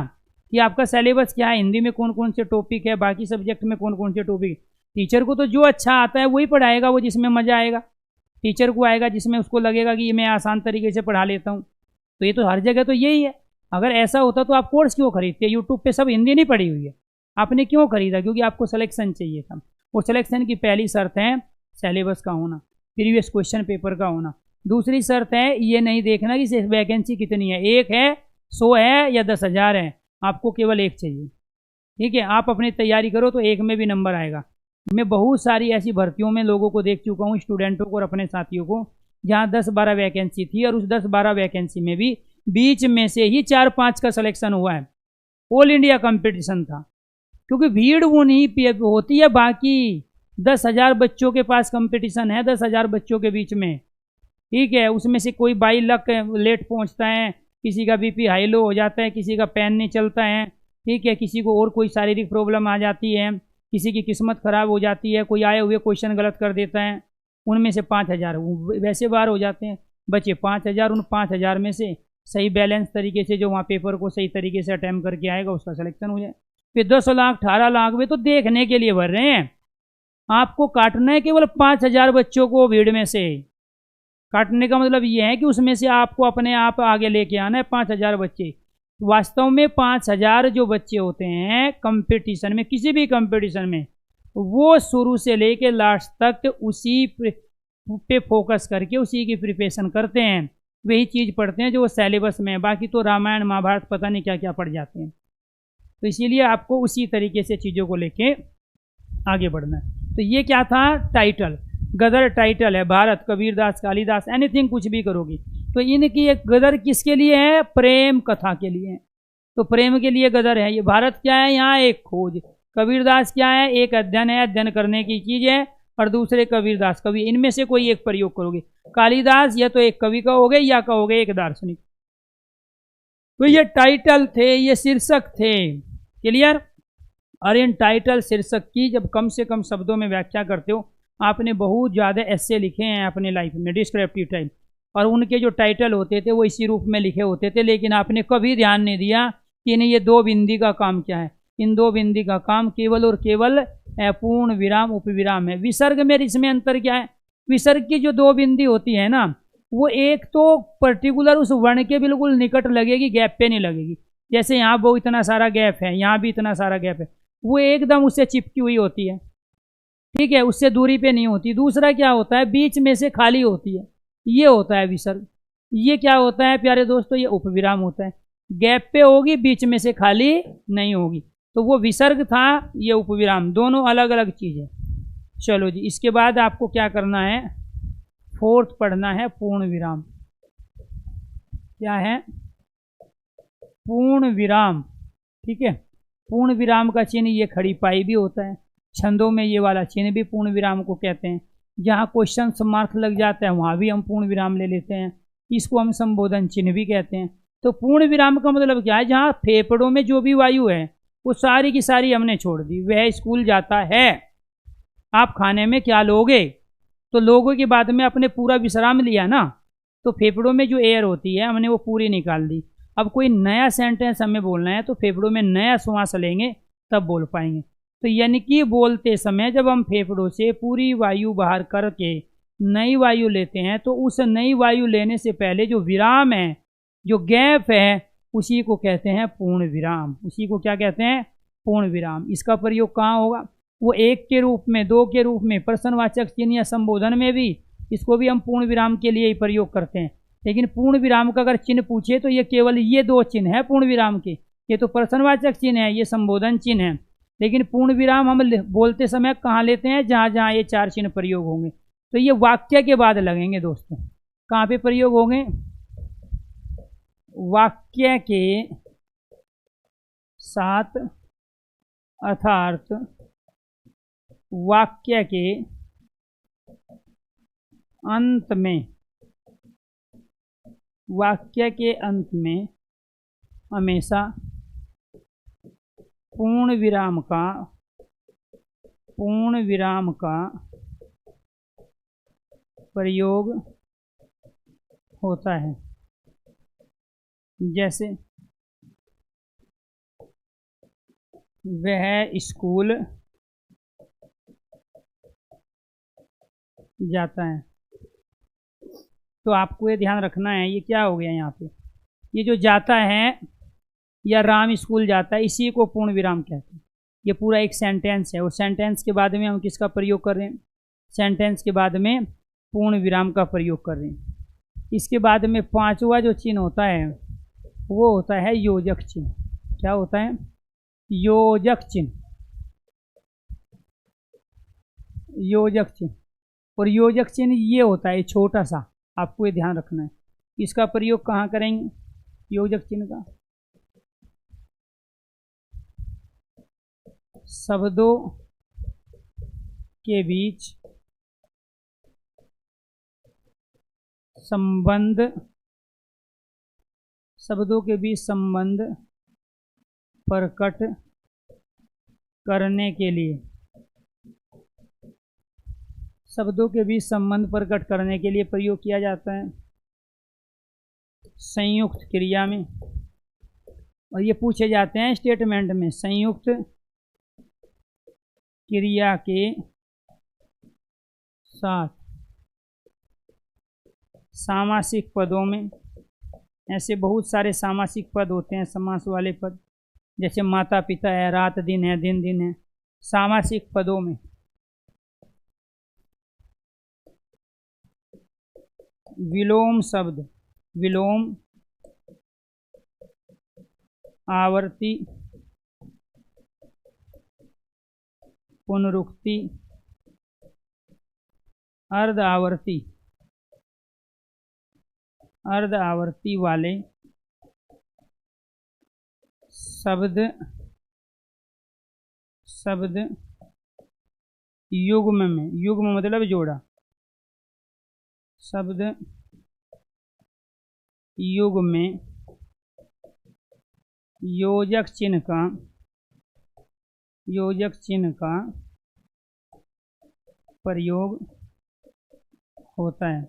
कि आपका सिलेबस क्या है, हिंदी में कौन कौन से टॉपिक है, बाकी सब्जेक्ट में कौन कौन से टॉपिक। टीचर को तो जो अच्छा आता है वही पढ़ाएगा, वो जिसमें मज़ा आएगा। टीचर को आएगा जिसमें उसको लगेगा कि मैं आसान तरीके से पढ़ा लेता हूँ, तो ये तो हर जगह तो यही है। अगर ऐसा होता तो आप कोर्स क्यों खरीदते? यूट्यूब पे सब हिंदी नहीं पढ़ी हुई है, आपने क्यों खरीदा? क्योंकि आपको सिलेक्शन चाहिए था। और सिलेक्शन की पहली शर्त है सिलेबस का होना, प्रीवियस क्वेश्चन पेपर का होना। दूसरी शर्त है ये नहीं देखना कि वैकेंसी कितनी है, 1 है, 100 है या 10,000 है, आपको केवल 1 चाहिए। ठीक है, आप अपनी तैयारी करो तो 1 में भी नंबर आएगा। मैं बहुत सारी ऐसी भर्तियों में लोगों को देख चुका हूँ, स्टूडेंटों को और अपने साथियों को, जहाँ 10-12 वैकेंसी थी और उस 10-12 वैकेंसी में भी बीच में से ही 4-5 का सिलेक्शन हुआ है। ऑल इंडिया कंपटीशन था, क्योंकि भीड़ वो नहीं होती है। बाकी 10,000 बच्चों के पास कंपटीशन है, 10,000 बच्चों के बीच में। ठीक है, उसमें से कोई बाई लक लेट पहुंचता है, किसी का बीपी हाई लो हो जाता है, किसी का पेन नहीं चलता है, ठीक है, किसी को और कोई शारीरिक प्रॉब्लम आ जाती है, किसी की किस्मत खराब हो जाती है, कोई आए हुए क्वेश्चन गलत कर देता है, उनमें से 5,000 वैसे बाहर हो जाते हैं, बचे 5,000। उन 5,000 में से सही बैलेंस तरीके से जो वहाँ पेपर को सही तरीके से अटैम्प्ट करके आएगा उसका सिलेक्शन हो जाए। फिर 10 लाख 18 लाख वे तो देखने के लिए भर रहे हैं, आपको काटना है केवल 5,000 बच्चों को भीड़ में से। काटने का मतलब ये है कि उसमें से आपको अपने आप आगे लेके आना है 5,000 बच्चे। वास्तव में 5,000 जो बच्चे होते हैं कंपटीशन में, किसी भी कंपटीशन में, वो शुरू से लेके लास्ट तक उसी पे फोकस करके उसी की प्रिपरेशन करते हैं, वही चीज़ पढ़ते हैं जो वो सिलेबस में है। बाकी तो रामायण महाभारत पता नहीं क्या क्या पढ़ जाते हैं। तो इसीलिए आपको उसी तरीके से चीज़ों को लेके आगे बढ़ना है। तो ये क्या था? टाइटल, गदर टाइटल है, भारत, कबीरदास, कालिदास, एनीथिंग कुछ भी करोगी। तो इनकी एक गदर किसके लिए है? प्रेम कथा के लिए है। तो प्रेम के लिए गदर है। ये भारत क्या है? यहाँ एक खोज। कबीरदास क्या है? एक अध्ययन है, अध्ययन करने की चीज़ है। और दूसरे कबीरदास, कवि, इनमें से कोई एक प्रयोग करोगे। कालिदास या तो एक कवि कहोगे या कहोगे एक दार्शनिक। तो ये टाइटल थे, ये शीर्षक थे। क्लियर? और इन टाइटल शीर्षक की जब कम से कम शब्दों में व्याख्या करते हो, आपने बहुत ज़्यादा ऐसे लिखे हैं अपने लाइफ में डिस्क्रिप्टिव टाइप, और उनके जो टाइटल होते थे वो इसी रूप में लिखे होते थे, लेकिन आपने कभी ध्यान नहीं दिया कि इन्हें ये 2 बिंदी का काम क्या है। इन 2 बिंदी का काम केवल और केवल पूर्ण विराम उपविराम है। विसर्ग में इसमें अंतर क्या है? विसर्ग की जो 2 बिंदी होती है ना, वो एक तो पर्टिकुलर उस वर्ण के बिल्कुल निकट लगेगी, गैप पे नहीं लगेगी। जैसे यहाँ वो इतना सारा गैप है, यहाँ भी इतना सारा गैप है, वो एकदम उससे चिपकी हुई होती है। ठीक है, उससे दूरी पे नहीं होती। दूसरा क्या होता है? बीच में से खाली होती है, ये होता है विसर्ग। ये क्या होता है प्यारे दोस्तों? ये उपविराम होता है। गैप पे होगी, बीच में से खाली नहीं होगी। तो वो विसर्ग था, ये उपविराम, दोनों अलग अलग चीज़ है। चलो जी, इसके बाद आपको क्या करना है? 4th पढ़ना है पूर्ण विराम। क्या है? पूर्ण विराम। ठीक है, पूर्ण विराम का चिन्ह ये खड़ी पाई भी होता है। छंदों में ये वाला चिन्ह भी पूर्ण विराम को कहते हैं। जहाँ क्वेश्चन समार्थ लग जाता है वहाँ भी हम पूर्ण विराम ले लेते हैं, इसको हम संबोधन चिन्ह भी कहते हैं। तो पूर्ण विराम का मतलब क्या है? जहाँ फेफड़ों में जो भी वायु है वो सारी की सारी हमने छोड़ दी। वह स्कूल जाता है, आप खाने में क्या लोगे? तो लोगों के बाद में अपने पूरा विश्राम लिया ना, तो फेफड़ों में जो एयर होती है हमने वो पूरी निकाल दी। अब कोई नया सेंटेंस हमें बोलना है तो फेफड़ों में नया श्वास लेंगे तब बोल पाएंगे। तो यानी कि बोलते समय जब हम फेफड़ों से पूरी वायु बाहर करके नई वायु लेते हैं, तो उस नई वायु लेने से पहले जो विराम है, जो गैप है, उसी को कहते हैं पूर्ण विराम। उसी को क्या कहते हैं? पूर्ण विराम। इसका प्रयोग कहाँ होगा? वो 1 के रूप में, 2 के रूप में, प्रश्नवाचक चिन्ह या संबोधन में भी इसको भी हम पूर्ण विराम के लिए ही प्रयोग करते हैं। लेकिन पूर्ण विराम का अगर चिन्ह पूछे तो ये केवल ये 2 चिन्ह है पूर्ण विराम के। ये तो प्रश्नवाचक चिन्ह है, ये संबोधन चिन्ह है। लेकिन पूर्ण विराम हम बोलते समय कहाँ लेते हैं? जहाँ जहाँ ये 4 चिन्ह प्रयोग होंगे। तो ये वाक्य के बाद लगेंगे दोस्तों। कहाँ पे प्रयोग होंगे? वाक्य के साथ, अर्थात वाक्य के अंत में, वाक्य के अंत में हमेशा पूर्ण विराम का प्रयोग होता है। जैसे वह स्कूल जाता है। तो आपको ये ध्यान रखना है, ये क्या हो गया यहाँ पे? ये जो जाता है या राम स्कूल जाता है, इसी को पूर्ण विराम कहते हैं। ये पूरा एक सेंटेंस है और सेंटेंस के बाद में हम किसका प्रयोग कर रहे हैं? सेंटेंस के बाद में पूर्ण विराम का प्रयोग कर रहे हैं। इसके बाद में पांचवा जो चिन्ह होता है वो होता है योजक चिन्ह। क्या होता है? योजक चिन्ह। योजक चिन्ह, और योजक चिन्ह ये होता है छोटा सा, आपको ये ध्यान रखना है। इसका प्रयोग कहाँ करेंगे योजक चिन्ह का? शब्दों के बीच संबंध, शब्दों के बीच संबंध प्रकट करने के लिए, शब्दों के बीच संबंध प्रकट करने के लिए प्रयोग किया जाता है संयुक्त क्रिया में। और ये पूछे जाते हैं स्टेटमेंट में, संयुक्त क्रिया के साथ सामासिक पदों में। ऐसे बहुत सारे सामासिक पद होते हैं, समास वाले पद, जैसे माता पिता है, रात दिन है, दिन दिन है। सामासिक पदों में विलोम शब्द, विलोम, आवर्ती, पुनरुक्ति, अर्ध आवर्ती, अर्ध आवर्ती वाले शब्द, शब्द युग्म में, युग्म मतलब जोड़ा, शब्द युग्म में योजक चिन्ह का, योजक चिन्ह का प्रयोग होता है।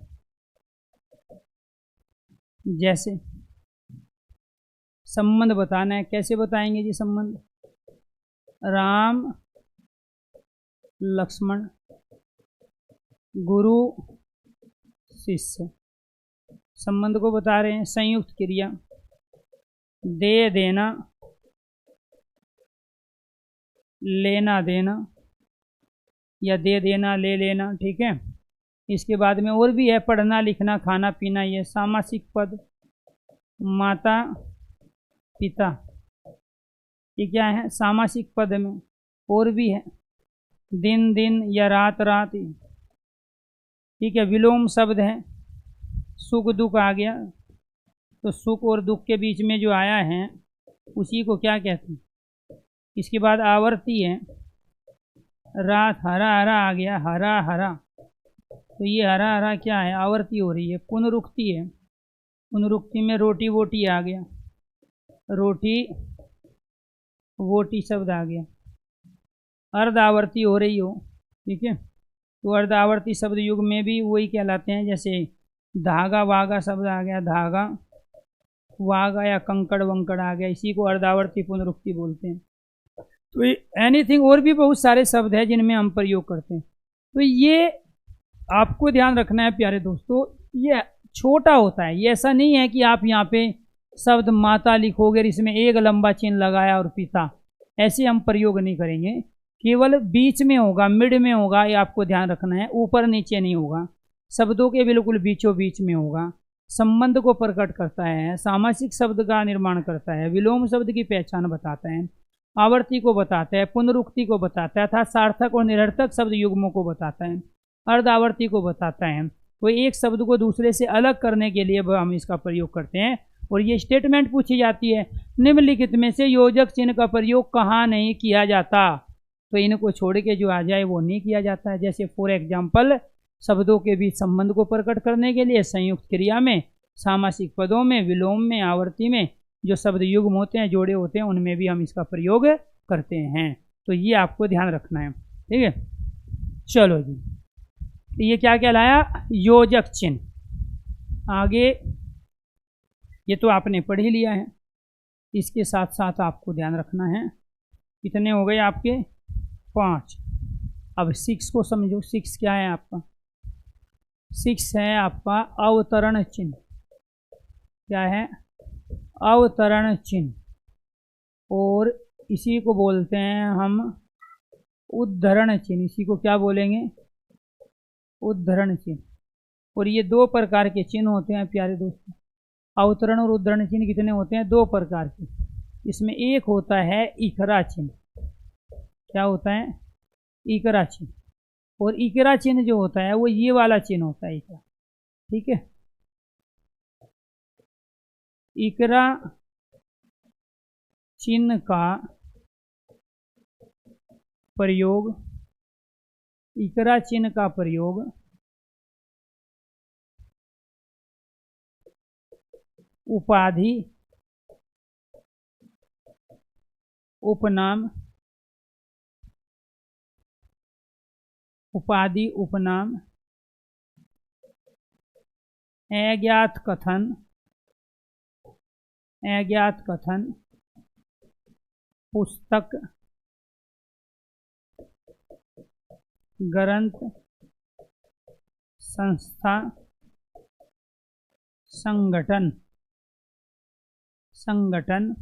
जैसे संबंध बताना है, कैसे बताएंगे जी संबंध? राम लक्ष्मण, गुरु शिष्य, संबंध को बता रहे हैं। संयुक्त क्रिया, दे देना, लेना देना, या दे देना ले लेना, ठीक है। इसके बाद में और भी है, पढ़ना लिखना खाना पीना, ये सामासिक पद। माता पिता, ये क्या है? सामासिक पद में। और भी है, दिन दिन या रात रात, ठीक है। विलोम शब्द है, सुख दुख आ गया तो सुख और दुख के बीच में जो आया है उसी को क्या कहते हैं? इसके बाद आवर्ती है, रात हरा हरा आ गया, हरा हरा, तो ये हरा हरा क्या है? आवर्ती हो रही है। पुनरुक्ति है, पुनरुक्ति में रोटी वोटी आ गया, रोटी वोटी शब्द आ गया। अर्ध आवर्ती हो रही हो, ठीक है, तो अर्ध आवर्ती शब्द युग में भी वही कहलाते हैं। जैसे धागा वागा शब्द आ गया, धागा वागा, या कंकड़ वंकड़ आ गया, इसी को अर्धावर्ती पुनरुक्ति बोलते हैं। तो एनीथिंग, और भी बहुत सारे शब्द हैं जिनमें हम प्रयोग करते हैं। तो ये आपको ध्यान रखना है प्यारे दोस्तों, ये छोटा होता है। ये ऐसा नहीं है कि आप यहाँ पे शब्द माता लिखोगे, इसमें एक लंबा चिन्ह लगाया और पिता, ऐसे हम प्रयोग नहीं करेंगे। केवल बीच में होगा, मिड में होगा, ये आपको ध्यान रखना है। ऊपर नीचे नहीं होगा, शब्दों के बिल्कुल बीचों बीच में होगा। संबंध को प्रकट करता है, सामासिक शब्द का निर्माण करता है, विलोम शब्द की पहचान बताता है, आवर्ती को बताता है, पुनरुक्ति को बताता है, अर्थात सार्थक और निरर्थक शब्द युग्मों को बताता है, अर्ध आवर्ती को बताता है। तो एक शब्द को दूसरे से अलग करने के लिए हम इसका प्रयोग करते हैं। और ये स्टेटमेंट पूछी जाती है, निम्नलिखित में से योजक चिन्ह का प्रयोग कहाँ नहीं किया जाता? तो इनको छोड़ के जो आ जाए वो नहीं किया जाता है। जैसे फॉर एग्जाम्पल, शब्दों के बीच संबंध को प्रकट करने के लिए संयुक्त क्रिया में, सामासिक पदों में, विलोम में, आवर्ती में, जो शब्द युग्म होते हैं, जोड़े होते हैं, उनमें भी हम इसका प्रयोग करते हैं। तो ये आपको ध्यान रखना है, ठीक है। चलो जी, तो ये क्या कहलाया? योजक चिन्ह। आगे ये तो आपने पढ़ ही लिया है, इसके साथ साथ आपको ध्यान रखना है। कितने हो गए आपके? 5। अब 6 को समझो। 6 क्या है आपका? 6 है आपका अवतरण चिन्ह। क्या है? अवतरण चिन्ह, और इसी को बोलते हैं हम उद्धरण चिन्ह। इसी को क्या बोलेंगे? उद्धरण चिन्ह। और ये दो प्रकार के चिन्ह होते हैं प्यारे दोस्तों। अवतरण और उद्धरण चिन्ह कितने होते हैं? दो प्रकार के। इसमें एक होता है इकरा चिन्ह। क्या होता है? इकरा चिन्ह। और इकरा चिन्ह जो होता है वो ये वाला चिन्ह होता है, इकरा। ठीक है, इकरा चिन्ह का प्रयोग, इकरा चिन्ह का प्रयोग उपाधि, उपनाम, उपाधि, उपनाम, अज्ञात कथन, अज्ञात कथन, पुस्तक, ग्रंथ, संस्था, संगठन, संगठन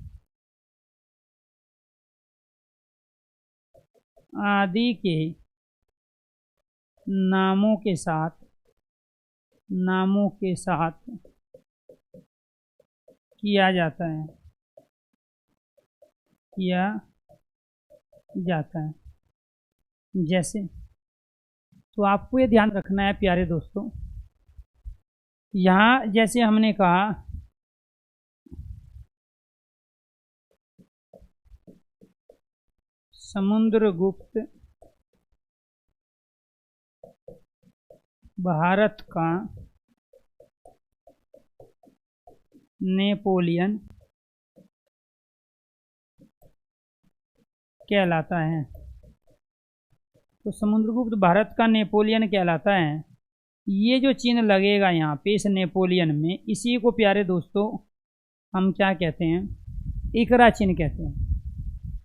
आदि के नामों के साथ, नामों के साथ किया जाता है, किया जाता है। जैसे, तो आपको ये ध्यान रखना है प्यारे दोस्तों, यहाँ जैसे हमने कहा समुद्रगुप्त भारत का नेपोलियन कहलाता है। तो समुद्रगुप्त भारत का नेपोलियन कहलाता है। ये जो चिन्ह लगेगा यहाँ पे इस नेपोलियन में, इसी को प्यारे दोस्तों हम क्या कहते हैं? इकरा चिन्ह कहते हैं।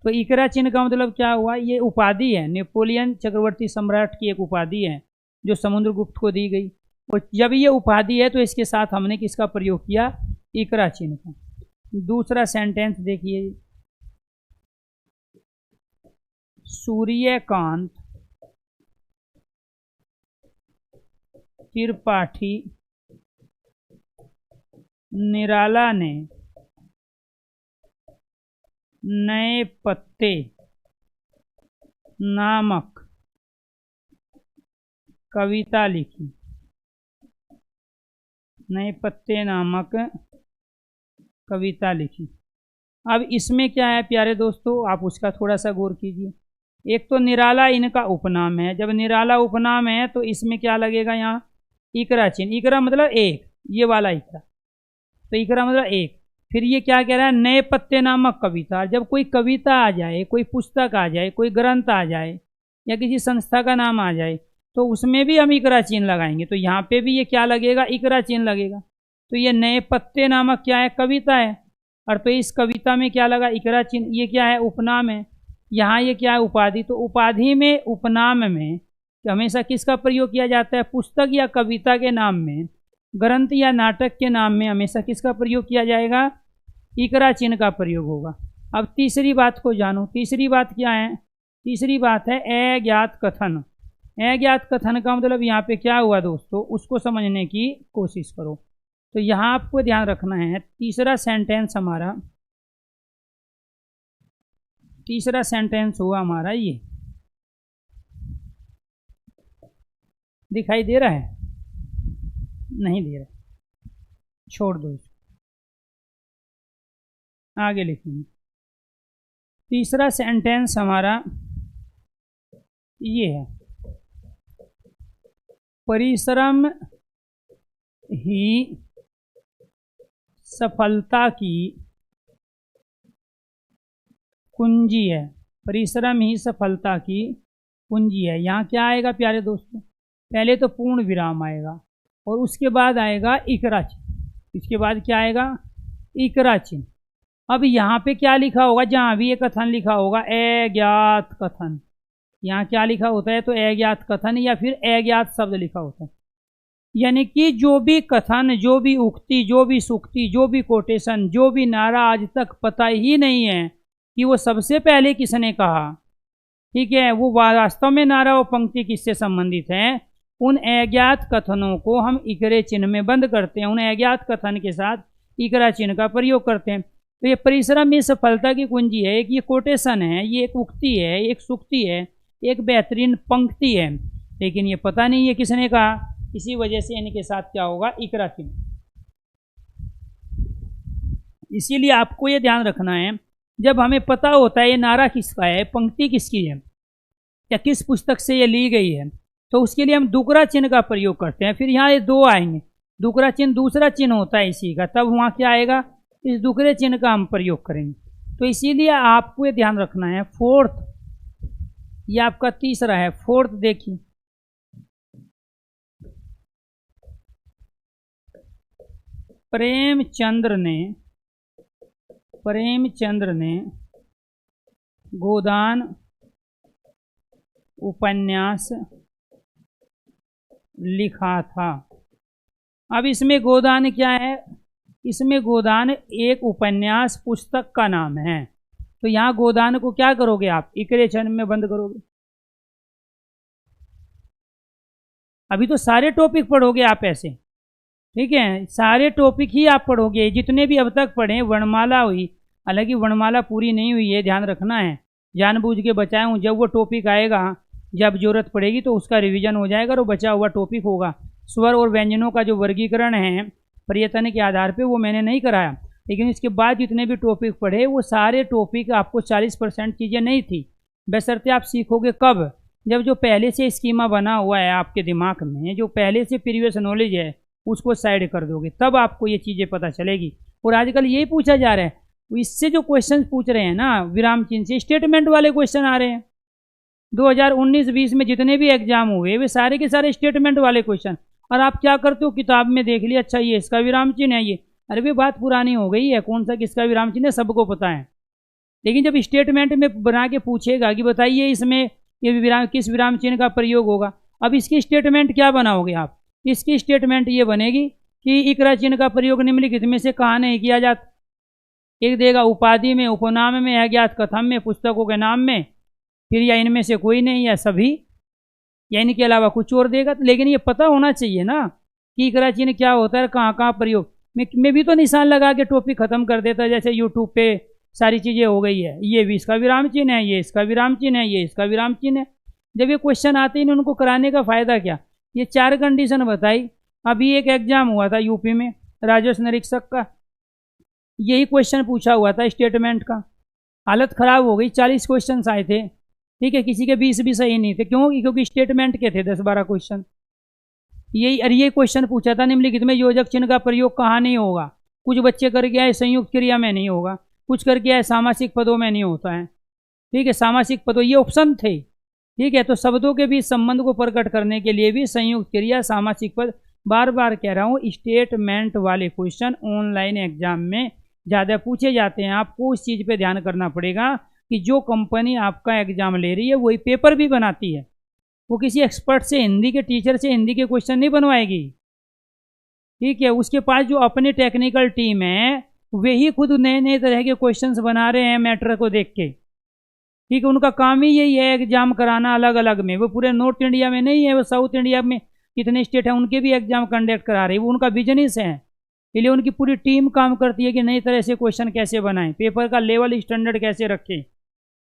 तो इकरा चिन्ह का मतलब क्या हुआ? ये उपाधि है, नेपोलियन चक्रवर्ती सम्राट की एक उपाधि है जो समुद्रगुप्त को दी गई। और जब ये उपाधि है तो इसके साथ हमने किसका प्रयोग किया? इकरा चिन्ह का। दूसरा सेंटेंस देखिए, सूर्यकांत त्रिपाठी निराला ने नए पत्ते नामक कविता लिखी। नए पत्ते नामक कविता लिखी। अब इसमें क्या है प्यारे दोस्तों, आप उसका थोड़ा सा गौर कीजिए। एक तो निराला इनका उपनाम है। जब निराला उपनाम है तो इसमें क्या लगेगा? यहाँ इकरा चिन्ह। इकरा मतलब एक, ये वाला इकरा। तो इकरा मतलब एक। फिर ये क्या कह रहा है? नए पत्ते नामक कविता। जब कोई कविता आ जाए, कोई पुस्तक आ जाए, कोई ग्रंथ आ जाए, या किसी संस्था का नाम आ जाए, तो उसमें भी हम इकरा चिन्ह लगाएंगे। तो यहाँ पे भी ये क्या लगेगा? इकरा चिन्ह लगेगा। तो ये नए पत्ते नामक क्या है? कविता है। और तो इस कविता में क्या लगा? इकरा चिन्ह। ये क्या है? उपनाम है। यहाँ ये क्या है? उपाधि। तो उपाधि में, उपनाम में हमेशा किसका प्रयोग किया जाता है? पुस्तक या कविता के नाम में, ग्रंथ या नाटक के नाम में हमेशा किसका प्रयोग किया जाएगा? इकरा चिन्ह का प्रयोग होगा। अब तीसरी बात को जानो। तीसरी बात क्या है? तीसरी बात है अज्ञात कथन। अज्ञात कथन का मतलब यहाँ पे क्या हुआ दोस्तों, उसको समझने की कोशिश करो। तो यहाँ आपको ध्यान रखना है, तीसरा सेंटेंस हमारा, तीसरा सेंटेंस हुआ हमारा ये। दिखाई दे रहा है? नहीं दे रहा, छोड़ दो इसको, आगे लिखेंगे। तीसरा सेंटेंस हमारा ये है, परिश्रम ही सफलता की कुंजी है। परिश्रम ही सफलता की कुंजी है। यहाँ क्या आएगा प्यारे दोस्तों? पहले तो पूर्ण विराम आएगा और उसके बाद आएगा इकरा चिन्ह। इसके बाद क्या आएगा? इकरा चिन्ह। अब यहाँ पे क्या लिखा होगा? जहाँ भी ये कथन लिखा होगा अज्ञात कथन, यहाँ क्या लिखा होता है? तो अज्ञात कथन या फिर अज्ञात शब्द लिखा होता है। यानी कि जो भी कथन, जो भी उक्ति, जो भी सूक्ति, जो भी कोटेशन, जो भी नारा आज तक पता ही नहीं है कि वो सबसे पहले किसने कहा, ठीक है, वो वास्तव में नारा और पंक्ति किससे संबंधित है, उन अज्ञात कथनों को हम इकरे चिन्ह में बंद करते हैं, उन अज्ञात कथन के साथ इकरा चिन्ह का प्रयोग करते हैं। तो ये परिश्रम में सफलता की कुंजी है कि ये कोटेशन है, ये एक उक्ति है, एक सूक्ति है, एक बेहतरीन पंक्ति है, लेकिन ये पता नहीं है किसने कहा, इसी वजह से इनके साथ क्या होगा, इकरा चिन्ह। इसीलिए आपको ये ध्यान रखना है, जब हमें पता होता है ये नारा किसका है, पंक्ति किसकी है, या किस पुस्तक से ये ली गई है, तो उसके लिए हम दुकरा चिन्ह का प्रयोग करते हैं। फिर यहाँ ये दो आएंगे, दुकरा चिन्ह दूसरा चिन्ह होता है इसी का, तब वहाँ क्या आएगा, इस दुकरे चिन्ह का हम प्रयोग करेंगे। तो इसीलिए आपको ये ध्यान रखना है। फोर्थ, ये आपका तीसरा है। फोर्थ देखिए, प्रेमचंद्र ने गोदान उपन्यास लिखा था। अब इसमें गोदान क्या है, इसमें गोदान एक उपन्यास पुस्तक का नाम है। तो यहाँ गोदान को क्या करोगे आप, इकरे चिन्ह में बंद करोगे। अभी तो सारे टॉपिक पढ़ोगे आप ऐसे, ठीक है, सारे टॉपिक ही आप पढ़ोगे, जितने भी अब तक पढ़े। वर्णमाला हुई, हालांकि वर्णमाला पूरी नहीं हुई है, ध्यान रखना है, जानबूझ के बचाया हूँ। जब वो टॉपिक आएगा, जब जरूरत पड़ेगी तो उसका रिवीजन हो जाएगा और वो बचा हुआ टॉपिक होगा। स्वर और व्यंजनों का जो वर्गीकरण है प्रयत्न के आधार पे, वो मैंने नहीं कराया, लेकिन इसके बाद जितने भी टॉपिक पढ़े वो सारे टॉपिक आपको 40% चीज़ें नहीं थी। बशर्ते आप सीखोगे कब, जब जो पहले से स्कीमा बना हुआ है आपके दिमाग में, जो पहले से प्रीवियस नॉलेज है उसको साइड कर दोगे, तब आपको ये चीज़ें पता चलेगी। और आजकल यही पूछा जा रहा है, इससे जो क्वेश्चन पूछ रहे हैं ना, विराम चिन्ह से स्टेटमेंट वाले क्वेश्चन आ रहे हैं। 2019-20 में जितने भी एग्जाम हुए वे सारे के सारे स्टेटमेंट वाले क्वेश्चन। और आप क्या करते हो, किताब में देख लिया, अच्छा ये इसका विराम चिन्ह है, ये, अरे भी बात पुरानी हो गई है, कौन सा किसका विराम चिन्ह है सबको पता है। लेकिन जब स्टेटमेंट में बना के पूछेगा कि बताइए इसमें ये विराम, किस विराम चिन्ह का प्रयोग होगा, अब इसकी स्टेटमेंट क्या बनाओगे आप, इसकी स्टेटमेंट ये बनेगी कि इकरा चिन्ह का प्रयोग निम्नलिखित में से कहाँ नहीं किया जाता। एक देगा उपाधि में, उपनाम में, अज्ञात कथन में, पुस्तकों के नाम में, फिर या इनमें से कोई नहीं या सभी, या इनके अलावा कुछ और देगा। लेकिन ये पता होना चाहिए ना कि इकरा चिन्ह क्या होता है, कहाँ कहाँ प्रयोग। मैं भी तो निशान लगा के टॉपिक खत्म कर देता, जैसे यूट्यूब पे सारी चीज़ें हो गई है, ये भी इसका विराम चिन्ह है, ये इसका विराम चिन्ह है, ये इसका विराम चिन्ह है। जब ये क्वेश्चन आते हैं उनको कराने का फ़ायदा क्या। ये 4 कंडीशन बताई। अभी एक एग्जाम हुआ था यूपी में, राजस्व निरीक्षक का, यही क्वेश्चन पूछा हुआ था स्टेटमेंट का। हालत ख़राब हो गई, 40 क्वेश्चन आए थे, ठीक है, किसी के 20 भी सही नहीं थे। क्यों, क्योंकि स्टेटमेंट के थे 10-12 क्वेश्चन। ये क्वेश्चन पूछा था निम्नलिखित में योजक चिन्ह का प्रयोग कहाँ नहीं होगा। कुछ बच्चे करके आए संयुक्त क्रिया में नहीं होगा, कुछ करके आए सामासिक पदों में नहीं होता है, ठीक है, सामासिक पदों, ये ऑप्शन थे, ठीक है। तो शब्दों के बीच संबंध को प्रकट करने के लिए भी संयुक्त क्रिया, सामासिक पद, बार बार कह रहा हूँ, स्टेटमेंट वाले क्वेश्चन ऑनलाइन एग्जाम में ज़्यादा पूछे जाते हैं। आपको उस चीज़ पे ध्यान करना पड़ेगा कि जो कंपनी आपका एग्जाम ले रही है वही पेपर भी बनाती है, वो किसी एक्सपर्ट से, हिंदी के टीचर से हिंदी के क्वेश्चन नहीं बनवाएगी, ठीक है। उसके पास जो अपनी टेक्निकल टीम है वही खुद नए नए तरह के क्वेश्चंस बना रहे हैं मैटर को देख के, ठीक है। उनका काम ही यही है एग्जाम कराना अलग अलग में। वो पूरे नॉर्थ इंडिया में नहीं है, वो साउथ इंडिया में कितने स्टेट हैं उनके भी एग्जाम कंडक्ट करा रही है, वो उनका बिजनेस है। इसलिए उनकी पूरी टीम काम करती है कि नई तरह से क्वेश्चन कैसे बनाएं, पेपर का लेवल स्टैंडर्ड कैसे रखें,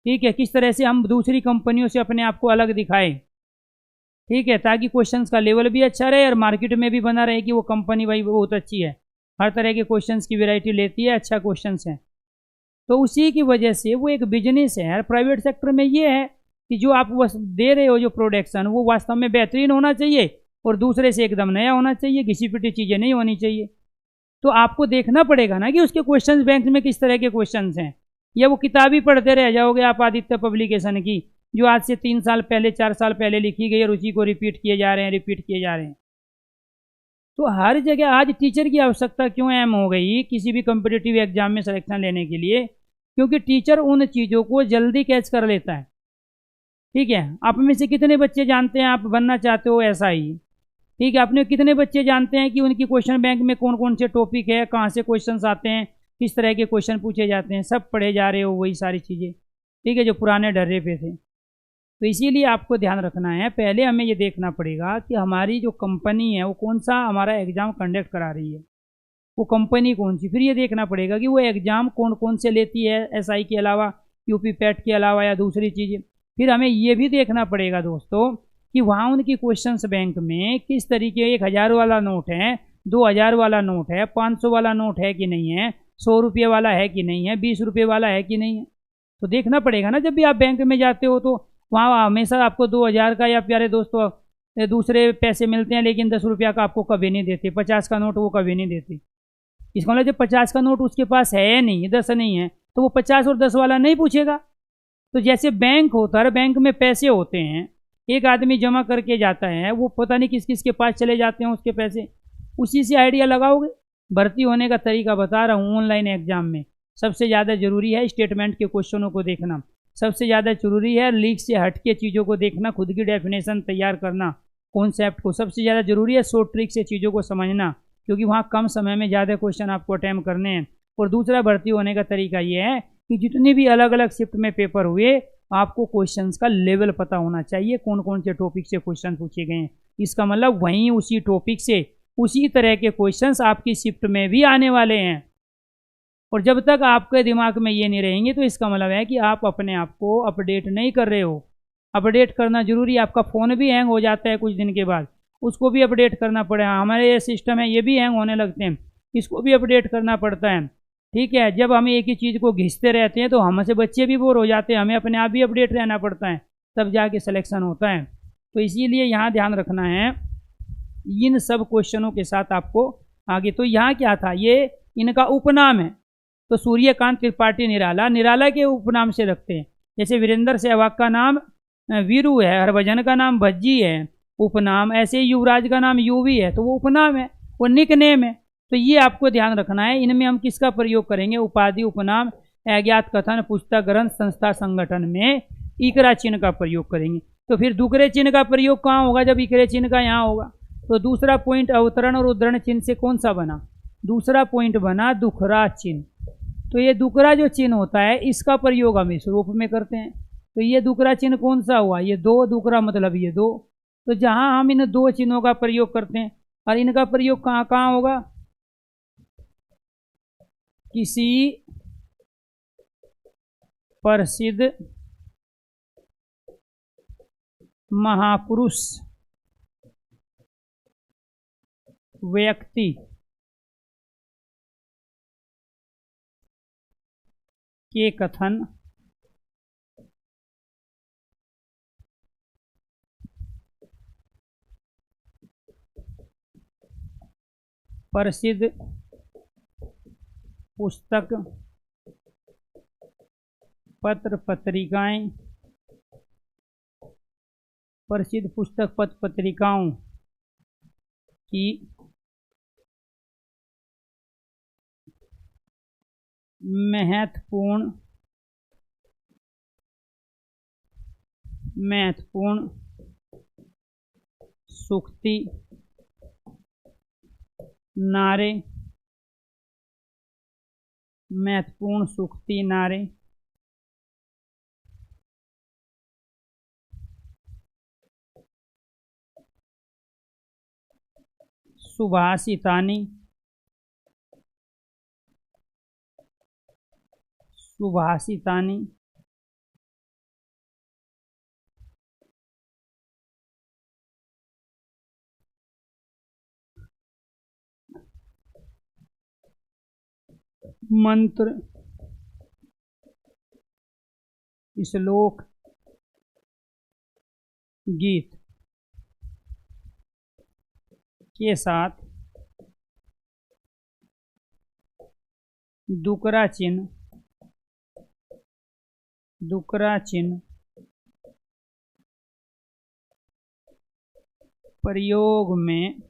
ठीक है, किस तरह से हम दूसरी कंपनियों से अपने आप को अलग दिखाएं, ठीक है, ताकि क्वेश्चंस का लेवल भी अच्छा रहे और मार्केट में भी बना रहे कि वो कंपनी भाई बहुत अच्छी है, हर तरह के क्वेश्चंस की वैरायटी लेती है, अच्छा क्वेश्चंस है। तो उसी की वजह से वो एक बिजनेस है। और प्राइवेट सेक्टर में ये है कि जो आप दे रहे हो जो प्रोडक्शन, वो वास्तव में बेहतरीन होना चाहिए और दूसरे से एकदम नया होना चाहिए, घिसी पिटी चीज़ें नहीं होनी चाहिए। तो आपको देखना पड़ेगा ना कि उसके क्वेश्चन बैंक में किस तरह के क्वेश्चन हैं, या वो किताब ही पढ़ते रह जाओगे आप आदित्य पब्लिकेशन की, जो आज से 3 साल पहले 4 साल पहले लिखी गई और उसी को रिपीट किए जा रहे हैं। तो हर जगह आज टीचर की आवश्यकता क्यों अहम हो गई किसी भी कॉम्पिटिटिव एग्जाम में सिलेक्शन लेने के लिए, क्योंकि टीचर उन चीज़ों को जल्दी कैच कर लेता है, ठीक है। आप में से कितने बच्चे जानते हैं आप बनना चाहते हो SI, ठीक है। अपने कितने बच्चे जानते हैं कि उनकी क्वेश्चन बैंक में कौन कौन से टॉपिक है, कहाँ से क्वेश्चंस आते हैं, किस तरह के क्वेश्चन पूछे जाते हैं, सब पढ़े जा रहे हो वही सारी चीज़ें, ठीक है, जो पुराने डर्रे पे थे। तो इसीलिए आपको ध्यान रखना है, पहले हमें ये देखना पड़ेगा कि हमारी जो कंपनी है वो कौन सा हमारा एग्ज़ाम कंडक्ट करा रही है, वो कंपनी कौन सी। फिर ये देखना पड़ेगा कि वो एग्ज़ाम कौन कौन से लेती है, एसआई के अलावा, यूपी पैट के अलावा या दूसरी चीज़ें। फिर हमें ये भी देखना पड़ेगा दोस्तों कि वहाँ उनकी क्वेश्चंस बैंक में किस तरीके, 1000 वाला नोट है, 2000 वाला नोट है, 500 वाला नोट है कि नहीं है, 100 रुपये वाला है कि नहीं है, 20 रुपये वाला है कि नहीं है। तो देखना पड़ेगा ना, जब भी आप बैंक में जाते हो तो वहाँ हमेशा आपको 2000 का, या प्यारे दोस्तों दूसरे पैसे मिलते हैं, लेकिन 10 रुपया का आपको कभी नहीं देते, 50 का नोट वो कभी नहीं देते। इसका मतलब जब 50 का नोट उसके पास है नहीं, 10 नहीं है, तो वो 50 और 10 वाला नहीं पूछेगा। तो जैसे बैंक होता है, बैंक में पैसे होते हैं, एक आदमी जमा करके जाता है, वो पता नहीं किस किस के पास चले जाते हैं उसके पैसे, उसी से आइडिया लगाओगे। भर्ती होने का तरीका बता रहा हूँ। ऑनलाइन एग्जाम में सबसे ज़्यादा ज़रूरी है स्टेटमेंट के क्वेश्चनों को देखना, सबसे ज़्यादा ज़रूरी है लीक से हट के चीज़ों को देखना, खुद की डेफिनेशन तैयार करना कॉन्सेप्ट को, सबसे ज़्यादा ज़रूरी है शॉर्ट ट्रिक से चीज़ों को समझना, क्योंकि वहाँ कम समय में ज़्यादा क्वेश्चन आपको अटैम्प्ट करने हैं। और दूसरा भर्ती होने का तरीका ये है कि जितनी भी अलग अलग शिफ्ट में पेपर हुए, आपको क्वेश्चंस का लेवल पता होना चाहिए, कौन कौन से टॉपिक से क्वेश्चन पूछे गए हैं। इसका मतलब वहीं उसी टॉपिक से उसी तरह के क्वेश्चंस आपकी शिफ्ट में भी आने वाले हैं। और जब तक आपके दिमाग में ये नहीं रहेंगे तो इसका मतलब है कि आप अपने आप को अपडेट नहीं कर रहे हो। अपडेट करना जरूरी है। आपका फ़ोन भी हैंग हो जाता है कुछ दिन के बाद, उसको भी अपडेट करना पड़ेगा। हमारे ये सिस्टम है, ये भी हैंग होने लगते हैं, इसको भी अपडेट करना पड़ता है। ठीक है, जब हम एक ही चीज़ को घिसते रहते हैं तो हमसे बच्चे भी बोर हो जाते हैं, हमें अपने आप भी अपडेट रहना पड़ता है, तब जाके सिलेक्शन होता है। तो इसीलिए यहाँ ध्यान रखना है इन सब क्वेश्चनों के साथ आपको आगे। तो यहाँ क्या था, ये इनका उपनाम है। तो सूर्यकांत त्रिपाठी निराला, निराला के उपनाम से रखते हैं। जैसे वीरेंद्र सहवाग का नाम वीरू है, हरभजन का नाम भज्जी है, उपनाम। ऐसे ही युवराज का नाम युवी है, तो वो उपनाम है, वो निक नेम है। तो ये आपको ध्यान रखना है। इनमें हम किसका प्रयोग करेंगे, उपाधि, उपनाम, अज्ञात कथन, पुस्तक, ग्रंथ, संस्था, संगठन में इकरा चिन्ह का प्रयोग करेंगे। तो फिर दूसरे चिन्ह का प्रयोग कहाँ होगा, जब इकरे चिन्ह का यहाँ होगा। तो दूसरा पॉइंट अवतरण और उद्धरण चिन्ह से कौन सा बना, दूसरा पॉइंट बना दुखरा चिन्ह। तो ये दुकरा जो चिन्ह होता है, इसका प्रयोग हम इस रूप में करते हैं। तो ये दुकरा चिन्ह कौन सा हुआ, ये दो, दुकरा मतलब ये दो। तो जहां हम इन दो चिन्हों का प्रयोग करते हैं, और इनका प्रयोग कहाँ कहाँ होगा, किसी प्रसिद्ध महापुरुष व्यक्ति के कथन, प्रसिद्ध पुस्तक, पत्र पत्रिकाएं, प्रसिद्ध पुस्तक पत्र पत्रिकाओं की महत्वपूर्ण सूक्ति, नारे, महत्वपूर्ण सूक्ति नारे, सुभाषितानी, मंत्र, श्लोक, गीत के साथ दुकरा चिन्ह प्रयोग में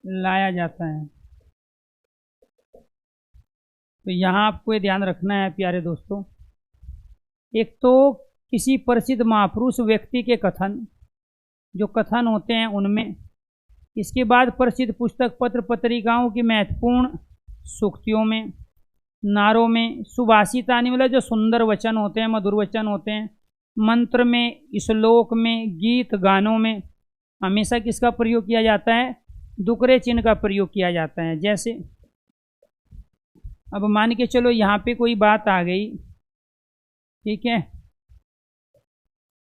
लाया जाता है। तो यहाँ आपको ये ध्यान रखना है प्यारे दोस्तों, एक तो किसी प्रसिद्ध महापुरुष व्यक्ति के कथन, जो कथन होते हैं उनमें। इसके बाद प्रसिद्ध पुस्तक पत्र पत्रिकाओं की महत्वपूर्ण सूक्तियों में, नारों में, सुभाषितानि मतलब जो सुंदर वचन होते हैं, मधुर वचन होते हैं, मंत्र में, श्लोक में, गीत गानों में हमेशा किसका प्रयोग किया जाता है? डुकरे चिन्ह का प्रयोग किया जाता है। जैसे अब मान के चलो यहाँ पे कोई बात आ गई, ठीक है,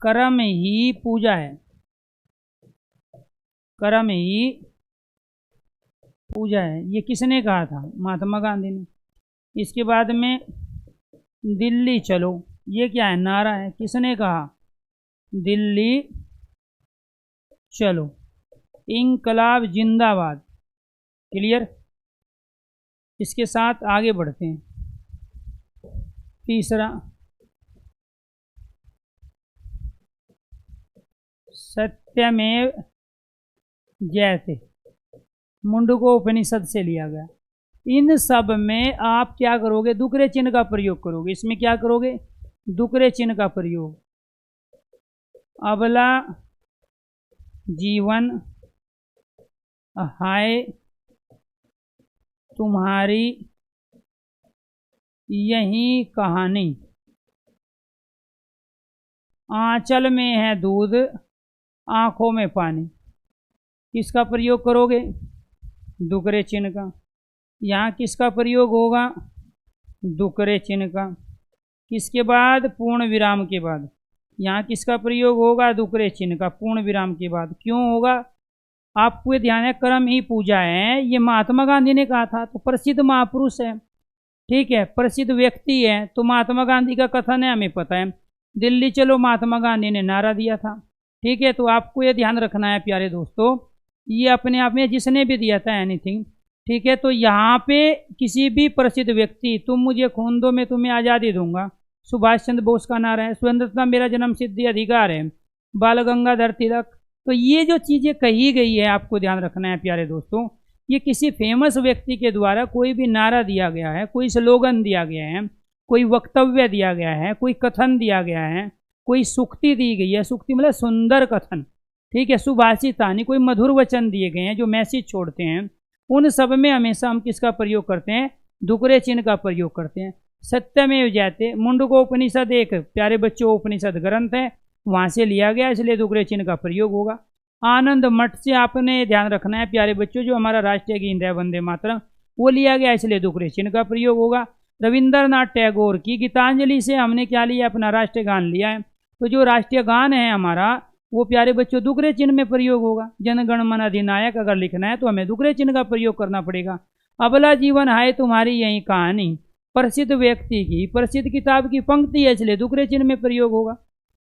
कर्म ही पूजा है, कर्म ही पूजा है, ये किसने कहा था? महात्मा गांधी ने। इसके बाद में दिल्ली चलो, ये क्या है? नारा है, किसने कहा? दिल्ली चलो। इंकलाब जिंदाबाद। क्लियर? इसके साथ आगे बढ़ते हैं। तीसरा, सत्यमेव जयते, मुंडको उपनिषद से लिया गया। इन सब में आप क्या करोगे? डुकरे चिन्ह का प्रयोग करोगे। इसमें क्या करोगे? डुकरे चिन्ह का प्रयोग। अबला जीवन हाय तुम्हारी यही कहानी, आंचल में है दूध आंखों में पानी। किसका प्रयोग करोगे? डुकरे चिन्ह का। यहाँ किसका प्रयोग होगा? डुकरे चिन्ह का। किसके बाद? पूर्ण विराम के बाद। यहाँ किसका प्रयोग होगा? डुकरे चिन्ह का, पूर्ण विराम के बाद। क्यों होगा? आपको ध्यान है, कर्म ही पूजा है, ये महात्मा गांधी ने कहा था, तो प्रसिद्ध महापुरुष है, ठीक है, प्रसिद्ध व्यक्ति है, तो महात्मा गांधी का कथन है, हमें पता है। दिल्ली चलो महात्मा गांधी ने नारा दिया था, ठीक है। तो आपको ये ध्यान रखना है प्यारे दोस्तों, ये अपने आप में जिसने भी दिया था एनीथिंग, ठीक है। तो यहाँ पे किसी भी प्रसिद्ध व्यक्ति, तुम मुझे खून दो मैं तुम्हें आज़ादी दूंगा, सुभाष चंद्र बोस का नारा है, स्वतंत्रता मेरा जन्म सिद्ध अधिकार है, बाल गंगाधर तिलक। तो ये जो चीज़ें कही गई है आपको ध्यान रखना है प्यारे दोस्तों, ये किसी फेमस व्यक्ति के द्वारा कोई भी नारा दिया गया है, कोई स्लोगन दिया गया है, कोई वक्तव्य दिया गया है, कोई कथन दिया गया है, कोई सूक्ति दी गई है। सूक्ति मतलब सुंदर कथन, ठीक है। सुभाषितानि कोई मधुर वचन दिए गए हैं जो मैसेज छोड़ते हैं, उन सब में हमेशा हम किसका प्रयोग करते हैं? डुकरे चिन्ह का प्रयोग करते हैं। सत्यमेव जयते, मुंडकोपनिषद एक प्यारे बच्चों उपनिषद ग्रंथ है, वहाँ से लिया गया, इसलिए डुकरे चिन्ह का प्रयोग होगा। आनंद मठ से आपने ध्यान रखना है प्यारे बच्चों, जो हमारा राष्ट्रीय गीत है वंदे मातरम, वो लिया गया, इसलिए डुकरे चिन्ह का प्रयोग होगा। रविंद्रनाथ टैगोर की गीतांजलि से हमने क्या लिया? अपना राष्ट्रीय गान लिया है, तो जो राष्ट्रीय गान है हमारा वो प्यारे बच्चों डुकरे चिन्ह में प्रयोग होगा। जनगण मन अधिनायक अगर लिखना है तो हमें डुकरे चिन्ह का प्रयोग करना पड़ेगा। अबला जीवन हाय तुम्हारी यही कहानी, प्रसिद्ध व्यक्ति की प्रसिद्ध किताब की पंक्ति है, इसलिए डुकरे चिन्ह में प्रयोग होगा।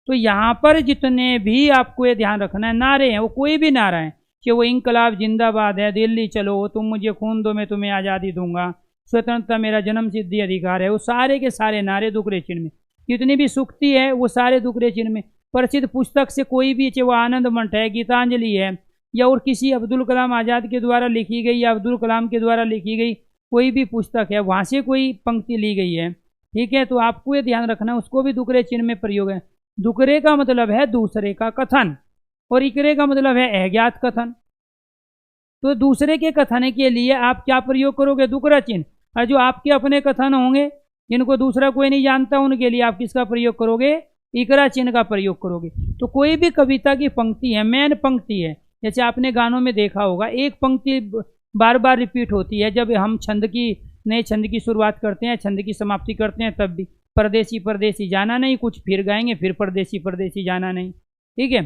तो यहाँ पर जितने भी आपको ये ध्यान रखना है नारे हैं, वो कोई भी नारा है, कि वो इंकलाब जिंदाबाद है, दिल्ली चलो, तुम मुझे खून दो मैं तुम्हें आज़ादी दूंगा, स्वतंत्रता मेरा जन्म सिद्ध अधिकार है, वो सारे के सारे नारे डुकरे चिन्ह में। जितनी भी सूक्ति है वो सारे डुकरे चिन्ह में। प्रसिद्ध पुस्तक से कोई भी, चाहे वो आनंद मठ है, गीतांजलि है, या और किसी अब्दुल कलाम आज़ाद के द्वारा लिखी गई या अब्दुल कलाम के द्वारा लिखी गई कोई भी पुस्तक है, वहाँ से कोई पंक्ति ली गई है, ठीक है। तो आपको ये ध्यान रखना है, उसको भी डुकरे चिन्ह में प्रयोग है। डुकरे का मतलब है दूसरे का कथन, और इकरे का मतलब है अज्ञात कथन। तो दूसरे के कथन के लिए आप क्या प्रयोग करोगे? डुकरा चिन्ह। और जो आपके अपने कथन होंगे जिनको दूसरा कोई नहीं जानता, उनके लिए आप किसका प्रयोग करोगे? इकरा चिन्ह का प्रयोग करोगे। तो कोई भी कविता की पंक्ति है, मेन पंक्ति है, जैसे आपने गानों में देखा होगा, एक पंक्ति बार बार रिपीट होती है। जब हम नए छंद की शुरुआत करते हैं, छंद की समाप्ति करते हैं, तब भी परदेसी परदेसी जाना नहीं, कुछ फिर गाएंगे, फिर परदेसी परदेसी जाना नहीं, ठीक है।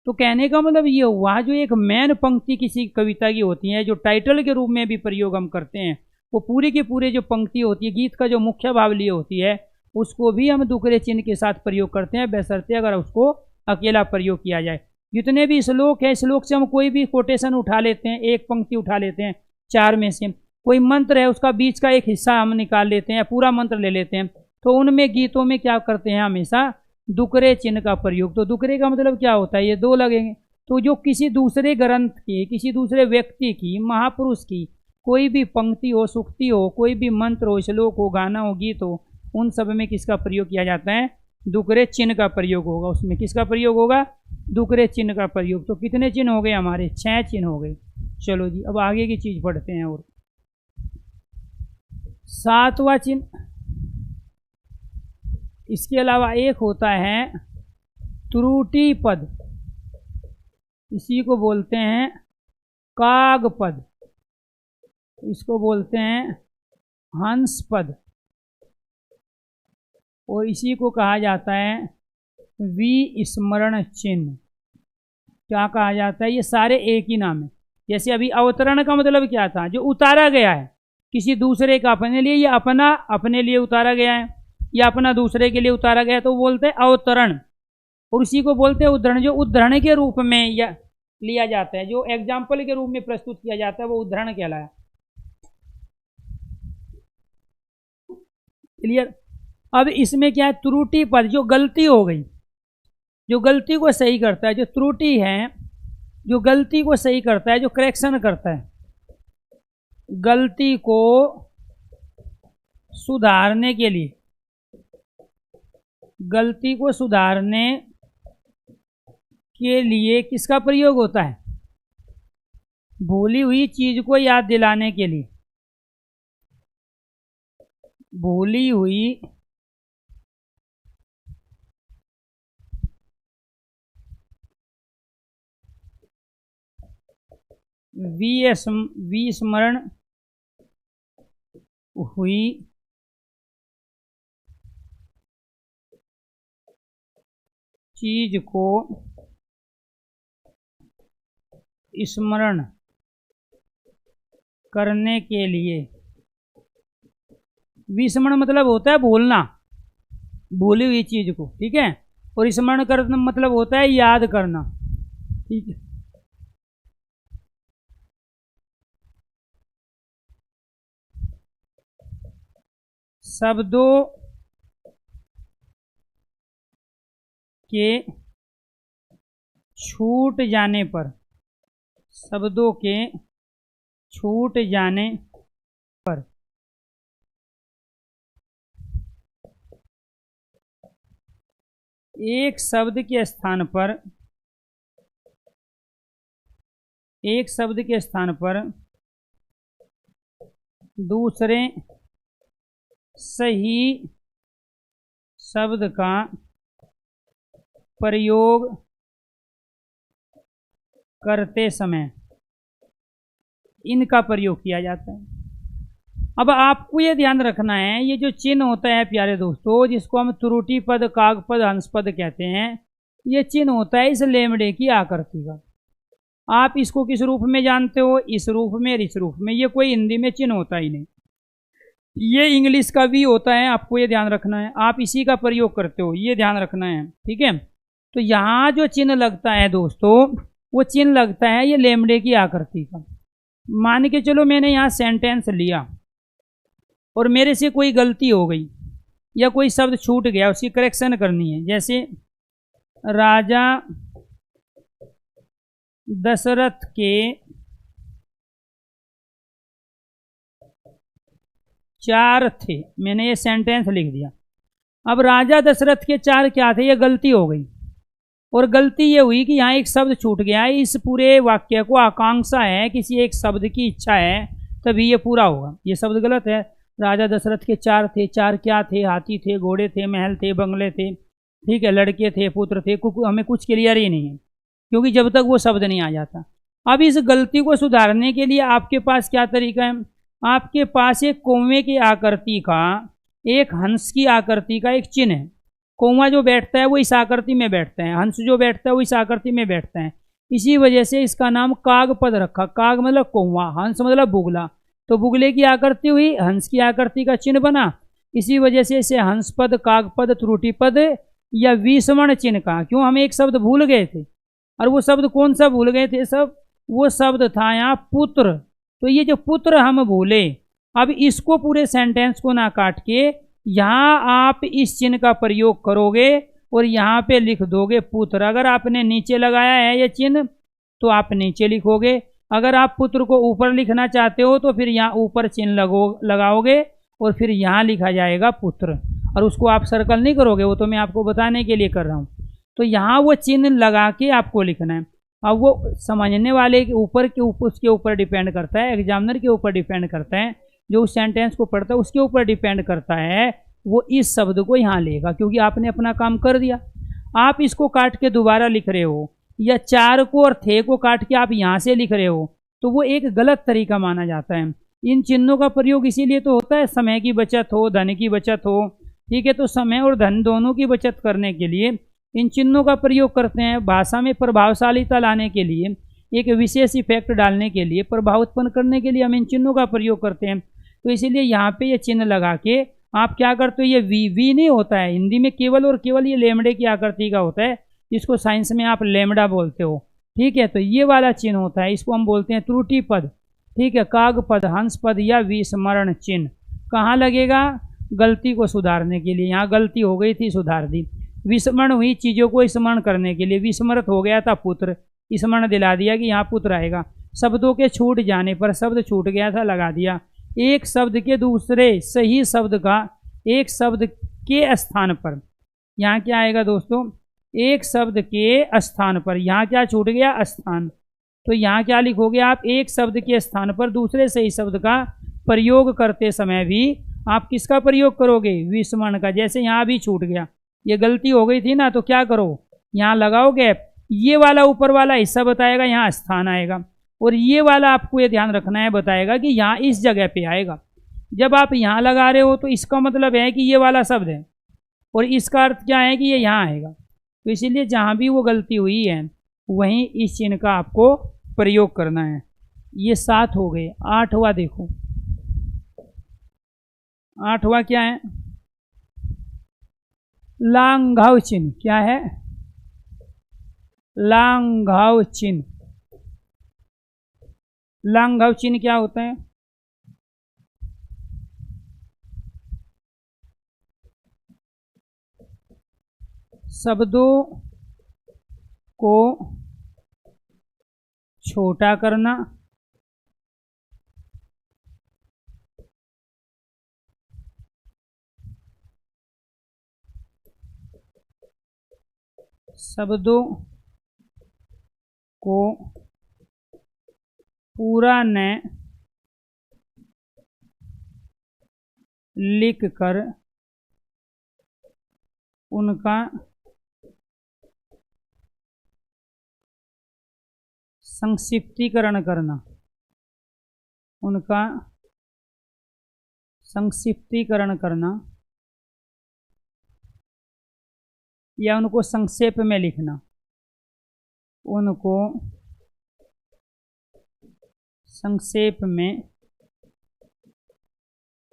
तो कहने का मतलब ये हुआ, जो एक मेन पंक्ति किसी कविता की होती है, जो टाइटल के रूप में भी प्रयोग हम करते हैं, वो पूरी की पूरी जो पंक्ति होती है, गीत का जो मुख्य भाव लिए होती है, उसको भी हम डुकरे चिन्ह के साथ प्रयोग करते हैं, बशर्ते अगर उसको अकेला प्रयोग किया जाए। जितने भी श्लोक है, श्लोक से हम कोई भी कोटेशन उठा लेते हैं, एक पंक्ति उठा लेते हैं, चार में से कोई मंत्र है उसका बीच का एक हिस्सा हम निकाल लेते हैं, पूरा मंत्र ले लेते हैं, तो उनमें गीतों में क्या करते हैं? हमेशा डुकरे चिन्ह का प्रयोग। तो डुकरे का मतलब क्या होता है? ये दो लगेंगे। तो जो किसी दूसरे ग्रंथ की, किसी दूसरे व्यक्ति की, महापुरुष की कोई भी पंक्ति हो, सूक्ति हो, कोई भी मंत्र हो, श्लोक हो, गाना हो, गीत हो, उन सब में किसका प्रयोग किया जाता है? दुकरे चिन्ह का प्रयोग होगा, उसमें किसका प्रयोग होगा, दुकरे चिन्ह का प्रयोग। तो कितने चिन्ह हो गए हमारे, 6 चिन्ह हो गए। चलो जी अब आगे की चीज पढ़ते हैं। और 7वां चिन्ह, इसके अलावा एक होता है त्रुटि पद, इसी को बोलते हैं कागपद, इसको बोलते हैं हंस पद, और इसी को कहा जाता है विस्मरण चिन्ह। क्या कहा जाता है, ये सारे एक ही नाम है। जैसे अभी अवतरण का मतलब क्या था, जो उतारा गया है किसी दूसरे का अपने लिए, या अपना अपने लिए उतारा गया है, या अपना दूसरे के लिए उतारा गया है, तो बोलते हैं अवतरण। और उसी को बोलते हैं उद्धरण, जो उद्धरण के रूप में या लिया जाता है, जो एग्जाम्पल के रूप में प्रस्तुत किया जाता है, वो उद्धरण कहलाया। क्लियर। अब इसमें क्या है, त्रुटि पद, जो गलती हो गई, जो गलती को सही करता है, जो त्रुटि है जो गलती को सही करता है, जो करेक्शन करता है, गलती को सुधारने के लिए, गलती को सुधारने के लिए किसका प्रयोग होता है, भूली हुई चीज को याद दिलाने के लिए, भूली हुई विस्मरण हुई चीज को स्मरण करने के लिए, विस्मरण मतलब होता है भूलना, भूली हुई चीज को, ठीक है। और स्मरण करना मतलब होता है याद करना, ठीक है। शब्दों के छूट जाने पर, शब्दों के छूट जाने पर एक शब्द के स्थान पर, एक शब्द के स्थान पर दूसरे सही शब्द का प्रयोग करते समय इनका प्रयोग किया जाता है। अब आपको ये ध्यान रखना है, ये जो चिन्ह होता है प्यारे दोस्तों, जिसको हम त्रुटि पद, कागपद, हंस पद कहते हैं, ये चिन्ह होता है इस लेमड़े की आकृति का। आप इसको किस रूप में जानते हो, इस रूप में, इस रूप में। ये कोई हिंदी में चिन्ह होता ही नहीं, ये इंग्लिश का भी होता है, आपको ये ध्यान रखना है। आप इसी का प्रयोग करते हो, ये ध्यान रखना है, ठीक है। तो यहाँ जो चिन्ह लगता है दोस्तों, वो चिन्ह लगता है ये लेमड़े की आकृति का। मान के चलो मैंने यहाँ सेंटेंस लिया और मेरे से कोई गलती हो गई या कोई शब्द छूट गया, उसकी करेक्शन करनी है। जैसे राजा दशरथ के 4 थे, मैंने ये सेंटेंस लिख दिया। अब राजा दशरथ के 4 क्या थे, ये गलती हो गई, और गलती ये हुई कि यहाँ एक शब्द छूट गया है। इस पूरे वाक्य को आकांक्षा है, किसी एक शब्द की इच्छा है, तभी ये पूरा होगा। ये शब्द गलत है। राजा दशरथ के 4 थे, 4 क्या थे, हाथी थे, घोड़े थे, महल थे, बंगले थे, ठीक है, लड़के थे, पुत्र थे, हमें कुछ क्लियर ही नहीं है, क्योंकि जब तक वो शब्द नहीं आ जाता। अब इस गलती को सुधारने के लिए आपके पास क्या तरीका है, आपके पास एक कौवे की आकृति का, एक हंस की आकृति का एक चिन्ह है। कौवा जो बैठता है वो इस आकृति में बैठता है, हंस जो बैठता है वो इस आकृति में बैठता है। इसी वजह से इसका नाम कागपद रखा। काग मतलब कौवा, हंस मतलब बुगला, तो बुगले की आकृति हुई, हंस की आकृति का चिन्ह बना। इसी वजह से इसे हंसपद, कागपद, त्रुटिपद या विस्मरण चिन्ह का। क्यों, हम एक शब्द भूल गए थे, और वो शब्द कौन सा भूल गए थे, सब वो शब्द था यहाँ पुत्र। तो ये जो पुत्र हम भूले, अब इसको पूरे सेंटेंस को ना काट के यहाँ आप इस चिन्ह का प्रयोग करोगे और यहाँ पे लिख दोगे पुत्र। अगर आपने नीचे लगाया है ये चिन्ह तो आप नीचे लिखोगे, अगर आप पुत्र को ऊपर लिखना चाहते हो तो फिर यहाँ ऊपर चिन्ह लगाओगे और फिर यहाँ लिखा जाएगा पुत्र, और उसको आप सर्कल नहीं करोगे, वो तो मैं आपको बताने के लिए कर रहा हूँ। तो यहाँ वो चिन्ह लगा के आपको लिखना है। अब वो समझने वाले के ऊपर उसके ऊपर डिपेंड करता है, एग्जामिनर के ऊपर डिपेंड करता है, जो उस सेंटेंस को पढ़ता है उसके ऊपर डिपेंड करता है, वो इस शब्द को यहाँ लेगा, क्योंकि आपने अपना काम कर दिया। आप इसको काट के दोबारा लिख रहे हो, या 4 को और थे को काट के आप यहाँ से लिख रहे हो, तो वो एक गलत तरीका माना जाता है। इन चिन्हों का प्रयोग इसीलिए तो होता है, समय की बचत हो, धन की बचत हो, ठीक है। तो समय और धन दोनों की बचत करने के लिए इन चिन्हों का प्रयोग करते हैं। भाषा में प्रभावशालीता लाने के लिए, एक विशेष इफेक्ट डालने के लिए, प्रभाव उत्पन्न करने के लिए हम इन चिन्हों का प्रयोग करते हैं। तो इसीलिए यहाँ पे ये चिन्ह लगा के आप क्या करते हो, ये वी नहीं होता है हिंदी में, केवल और केवल ये लेमड़े की आकृति का होता है, जिसको साइंस में आप लेमड़ा बोलते हो, ठीक है। तो ये वाला चिन्ह होता है, इसको हम बोलते हैं त्रुटि पद, ठीक है, काग पद, हंस पद या विस्मरण चिन्ह। कहाँ लगेगा, गलती को सुधारने के लिए, यहाँ गलती हो गई थी सुधार दी, विस्मरण हुई चीज़ों को स्मरण करने के लिए, विस्मृत हो गया था पुत्र, स्मरण दिला दिया कि यहाँ पुत्र आएगा। शब्दों के छूट जाने पर, शब्द छूट गया था लगा दिया, एक शब्द के दूसरे सही शब्द का एक शब्द के स्थान पर, यहाँ क्या आएगा दोस्तों, एक शब्द के स्थान पर, यहाँ क्या छूट गया, स्थान। तो यहाँ क्या लिखोगे आप, एक शब्द के स्थान पर दूसरे सही शब्द का प्रयोग करते समय भी आप किसका प्रयोग करोगे, विस्मरण का। जैसे यहाँ भी छूट गया, ये गलती हो गई थी ना, तो क्या करो, यहाँ लगाओ गैप, ये वाला ऊपर वाला हिस्सा बताएगा यहाँ स्थान आएगा, और ये वाला आपको ये ध्यान रखना है, बताएगा कि यहाँ इस जगह पे आएगा। जब आप यहाँ लगा रहे हो तो इसका मतलब है कि ये वाला शब्द है, और इसका अर्थ क्या है कि ये यहाँ आएगा। तो इसीलिए जहाँ भी वो गलती हुई है वहीं इस चिन्ह का आपको प्रयोग करना है। ये 7 हो गए। 8वां देखो, 8वां क्या है, लांघाव चिन्ह। क्या है, लांघाव चिन्ह। लांघाव चिन्ह क्या होता है, शब्दों को छोटा करना, शब्दों को पूरा न लिख कर उनका संक्षिप्तीकरण करना, उनका संक्षिप्तीकरण करना, या उनको संक्षेप में लिखना, उनको संक्षेप में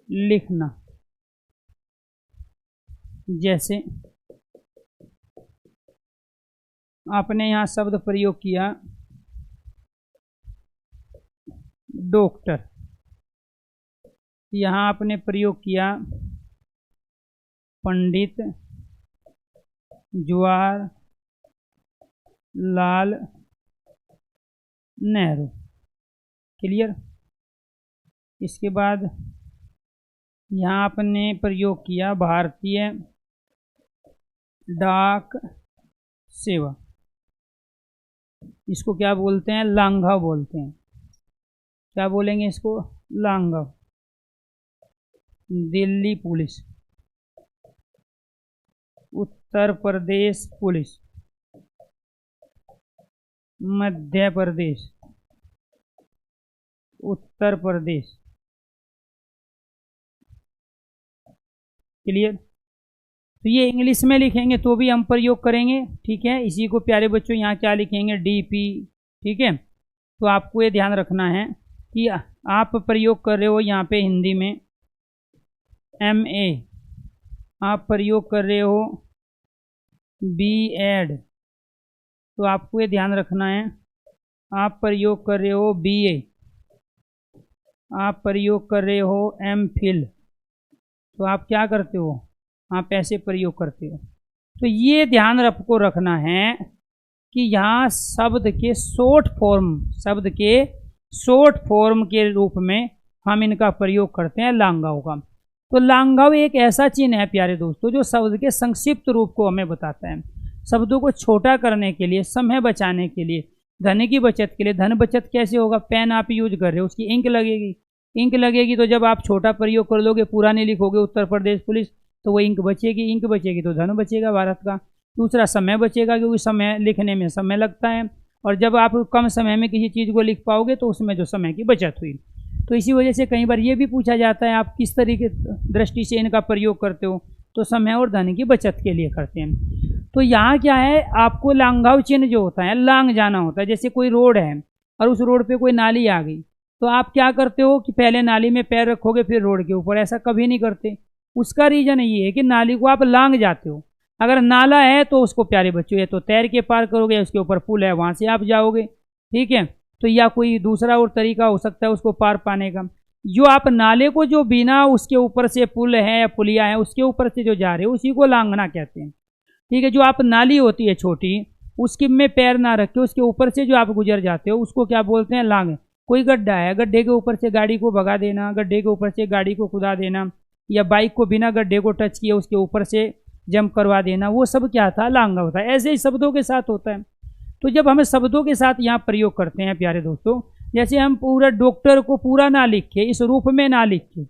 लिखना। जैसे आपने यहाँ शब्द प्रयोग किया डॉक्टर, यहाँ आपने प्रयोग किया पंडित जवाहर लाल नेहरू। क्लियर। इसके बाद यहाँ आपने प्रयोग किया भारतीय डाक सेवा, इसको क्या बोलते हैं, लांघा बोलते हैं। क्या बोलेंगे इसको, लांघा। Delhi police, Uttar Pradesh police, Madhya Pradesh, Uttar Pradesh. Clear. तो ये इंग्लिश में लिखेंगे तो भी हम प्रयोग करेंगे, ठीक है। इसी को प्यारे बच्चों यहाँ क्या लिखेंगे, डीपी, ठीक है। तो आपको ये ध्यान रखना है कि आप प्रयोग कर रहे हो यहाँ पे हिंदी में MA, आप प्रयोग कर रहे हो B.Ed, तो आपको ये ध्यान रखना है, आप प्रयोग कर रहे हो BA, आप प्रयोग कर रहे हो MPhil, तो आप क्या करते हो, आप ऐसे प्रयोग करते हो। तो ये ध्यान आपको रखना है कि यहाँ शब्द के शॉर्ट फॉर्म, शब्द के शॉर्ट फॉर्म के रूप में हम इनका प्रयोग करते हैं लांघाओं का। तो लांघव एक ऐसा चिन्ह है प्यारे दोस्तों जो शब्द के संक्षिप्त रूप को हमें बताता है। शब्दों को छोटा करने के लिए, समय बचाने के लिए, धन की बचत के लिए। धन बचत कैसे होगा? पेन आप यूज कर रहे हो, उसकी इंक लगेगी। इंक लगेगी तो जब आप छोटा प्रयोग कर लोगे, पूरा नहीं लिखोगे उत्तर प्रदेश पुलिस, तो वो इंक बचेगी। इंक बचेगी तो धन बचेगा भारत का। दूसरा समय बचेगा, क्योंकि समय लिखने में समय लगता है, और जब आप कम समय में किसी चीज़ को लिख पाओगे तो उसमें जो समय की बचत हुई। तो इसी वजह से कई बार ये भी पूछा जाता है आप किस तरीके दृष्टि से इनका प्रयोग करते हो, तो समय और धन की बचत के लिए करते हैं। तो यहाँ क्या है, आपको लांघव चिन्ह जो होता है, लांग जाना होता है। जैसे कोई रोड है और उस रोड पे कोई नाली आ गई, तो आप क्या करते हो कि पहले नाली में पैर रखोगे फिर रोड के ऊपर, ऐसा कभी नहीं करते। उसका रीज़न ये है कि नाली को आप लांग जाते हो। अगर नाला है तो उसको प्यारे बच्चों ये तो तैर के पार करोगे, उसके ऊपर पुल है वहाँ से आप जाओगे, ठीक है। तो या कोई दूसरा और तरीका हो सकता है उसको पार पाने का। जो आप नाले को जो बिना उसके ऊपर से पुल है या पुलिया है उसके ऊपर से जो जा रहे हो उसी को लांघना कहते हैं, ठीक है। जो आप नाली होती है छोटी, उसके में पैर ना रख के उसके ऊपर से जो आप गुजर जाते हो उसको क्या बोलते हैं? लांग। कोई गड्ढा है, गड्ढे के ऊपर से गाड़ी को भगा देना, गड्ढे के ऊपर से गाड़ी को कुदा देना, या बाइक को बिना गड्ढे को टच किए उसके ऊपर से जंप करवा देना, वो सब क्या था? लांघा होता है। ऐसे ही शब्दों के साथ होता है। तो जब हम शब्दों के साथ यहाँ प्रयोग करते हैं प्यारे दोस्तों, जैसे हम पूरा डॉक्टर को पूरा ना लिखे, इस रूप में ना लिखे,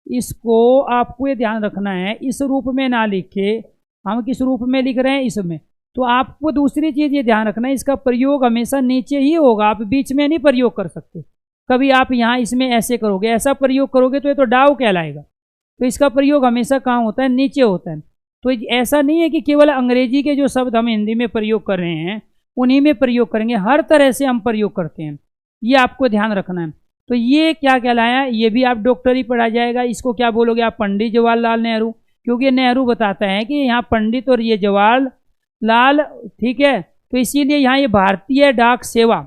इसको आपको ये ध्यान रखना है, इस रूप में ना लिखे। हम किस रूप में लिख रहे हैं? इसमें। तो आपको दूसरी चीज़ ये ध्यान रखना है, इसका प्रयोग हमेशा नीचे ही होगा, आप बीच में नहीं प्रयोग कर सकते। कभी आप यहाँ इसमें ऐसे करोगे, ऐसा प्रयोग करोगे तो ये तो डाव कहलाएगा। तो इसका प्रयोग हमेशा कहाँ होता है? नीचे होता है। तो ऐसा नहीं है कि केवल अंग्रेजी के जो शब्द हम हिंदी में प्रयोग कर रहे हैं उन्हीं में प्रयोग करेंगे, हर तरह से हम प्रयोग करते हैं, ये आपको ध्यान रखना है। तो ये क्या कहलाया? ये भी आप डॉक्टरी पढ़ा जाएगा। इसको क्या बोलोगे आप? पंडित जवाहरलाल नेहरू, क्योंकि नेहरू बताता है कि यहाँ पंडित और ये जवाहरलाल, ठीक है। तो इसीलिए यहाँ ये भारतीय डाक सेवा,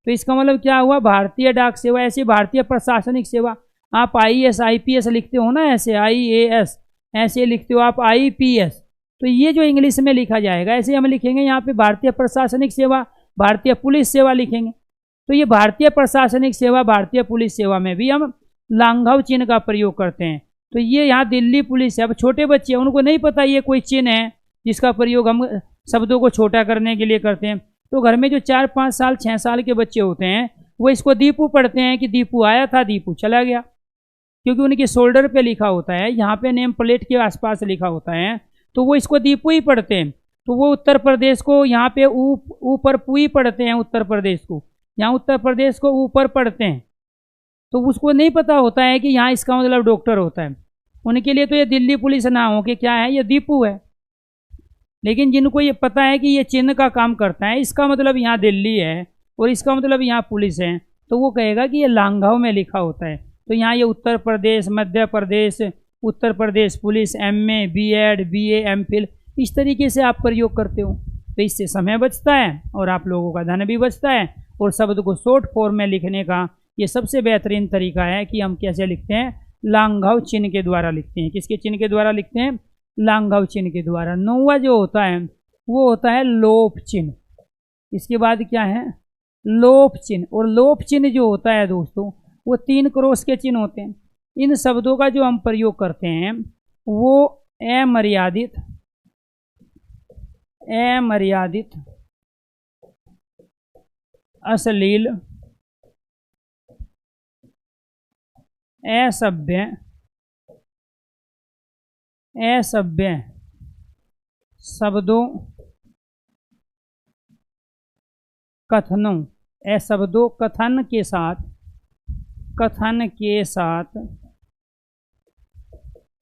तो इसका मतलब क्या हुआ? भारतीय डाक सेवा। ऐसे भारतीय प्रशासनिक सेवा, आप IAS IPS लिखते हो ना, ऐसे IAS ऐसे लिखते हो आप IPS, तो ये जो इंग्लिश में लिखा जाएगा ऐसे हम लिखेंगे यहाँ पे भारतीय प्रशासनिक सेवा, भारतीय पुलिस सेवा लिखेंगे। तो ये भारतीय प्रशासनिक सेवा, भारतीय पुलिस सेवा में भी हम लांघव चिन्ह का प्रयोग करते हैं। तो ये यहाँ दिल्ली पुलिस है। अब छोटे बच्चे हैं, उनको नहीं पता ये कोई चिन्ह है जिसका प्रयोग हम शब्दों को छोटा करने के लिए करते हैं। तो घर में जो 4, 5 साल 6 साल के बच्चे होते हैं वो इसको दीपू पढ़ते हैं कि दीपू आया था, दीपू चला गया, क्योंकि उनके शोल्डर पे लिखा होता है, यहाँ पे नेम प्लेट के आसपास लिखा होता है, तो वो इसको दीपू ही पढ़ते हैं। तो वो उत्तर प्रदेश को यहाँ पे ऊपर पुई पढ़ते हैं, उत्तर प्रदेश को यहाँ उत्तर प्रदेश को ऊपर पढ़ते हैं। तो उसको नहीं पता होता है कि यहाँ इसका मतलब डॉक्टर होता है। उनके लिए तो ये दिल्ली पुलिस ना हो कि क्या है, ये दीपू है। लेकिन जिनको ये पता है कि ये चिन्ह का काम करता है, इसका मतलब यहाँ दिल्ली है और इसका मतलब यहाँ पुलिस है, तो वो कहेगा कि ये लांघव में लिखा होता है। तो यहाँ ये Uttar Pradesh, Madhya Pradesh, Uttar Pradesh police, MA BEd BA MPhil, इस तरीके से आप प्रयोग करते हो। तो इससे समय बचता है और आप लोगों का धन भी बचता है। और शब्द को शॉर्ट फॉर्म में लिखने का ये सबसे बेहतरीन तरीका है कि हम कैसे लिखते हैं? लांघव चिन्ह के द्वारा लिखते हैं। किसके चिन्ह के द्वारा लिखते हैं? लांघव चिन्ह के द्वारा। 9वां जो होता है वो होता है लोप चिन्ह। इसके बाद क्या है? लोप चिन्ह। और लोप चिन्ह जो होता है दोस्तों वो 3 क्रॉस के चिन्ह होते हैं। इन शब्दों का जो हम प्रयोग करते हैं वो अमर्यादित, अश्लील, असभ्य, शब्दों, कथनों, शब्दों कथन के साथ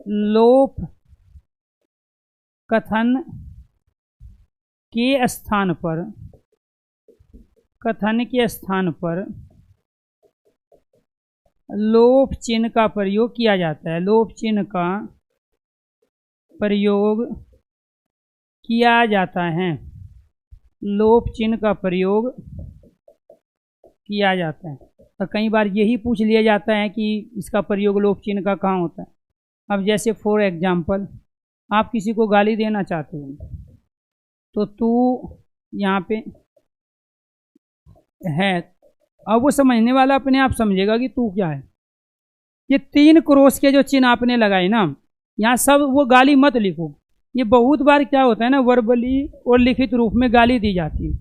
लोप कथन के स्थान पर लोप चिन्ह का प्रयोग किया जाता है। लोप चिन्ह का प्रयोग किया जाता है। लोप चिन्ह का प्रयोग किया जाता है। तो कई बार यही पूछ लिया जाता है कि इसका प्रयोग लोप चिन्ह का कहाँ होता है। अब जैसे फॉर एग्जाम्पल आप किसी को गाली देना चाहते हो तो तू यहाँ पे है, अब वो समझने वाला अपने आप समझेगा कि तू क्या है। ये 3 क्रॉस के जो चिन्ह आपने लगाए ना, यहाँ सब वो गाली मत लिखो। ये बहुत बार क्या होता है ना, वर्बली और लिखित रूप में गाली दी जाती है,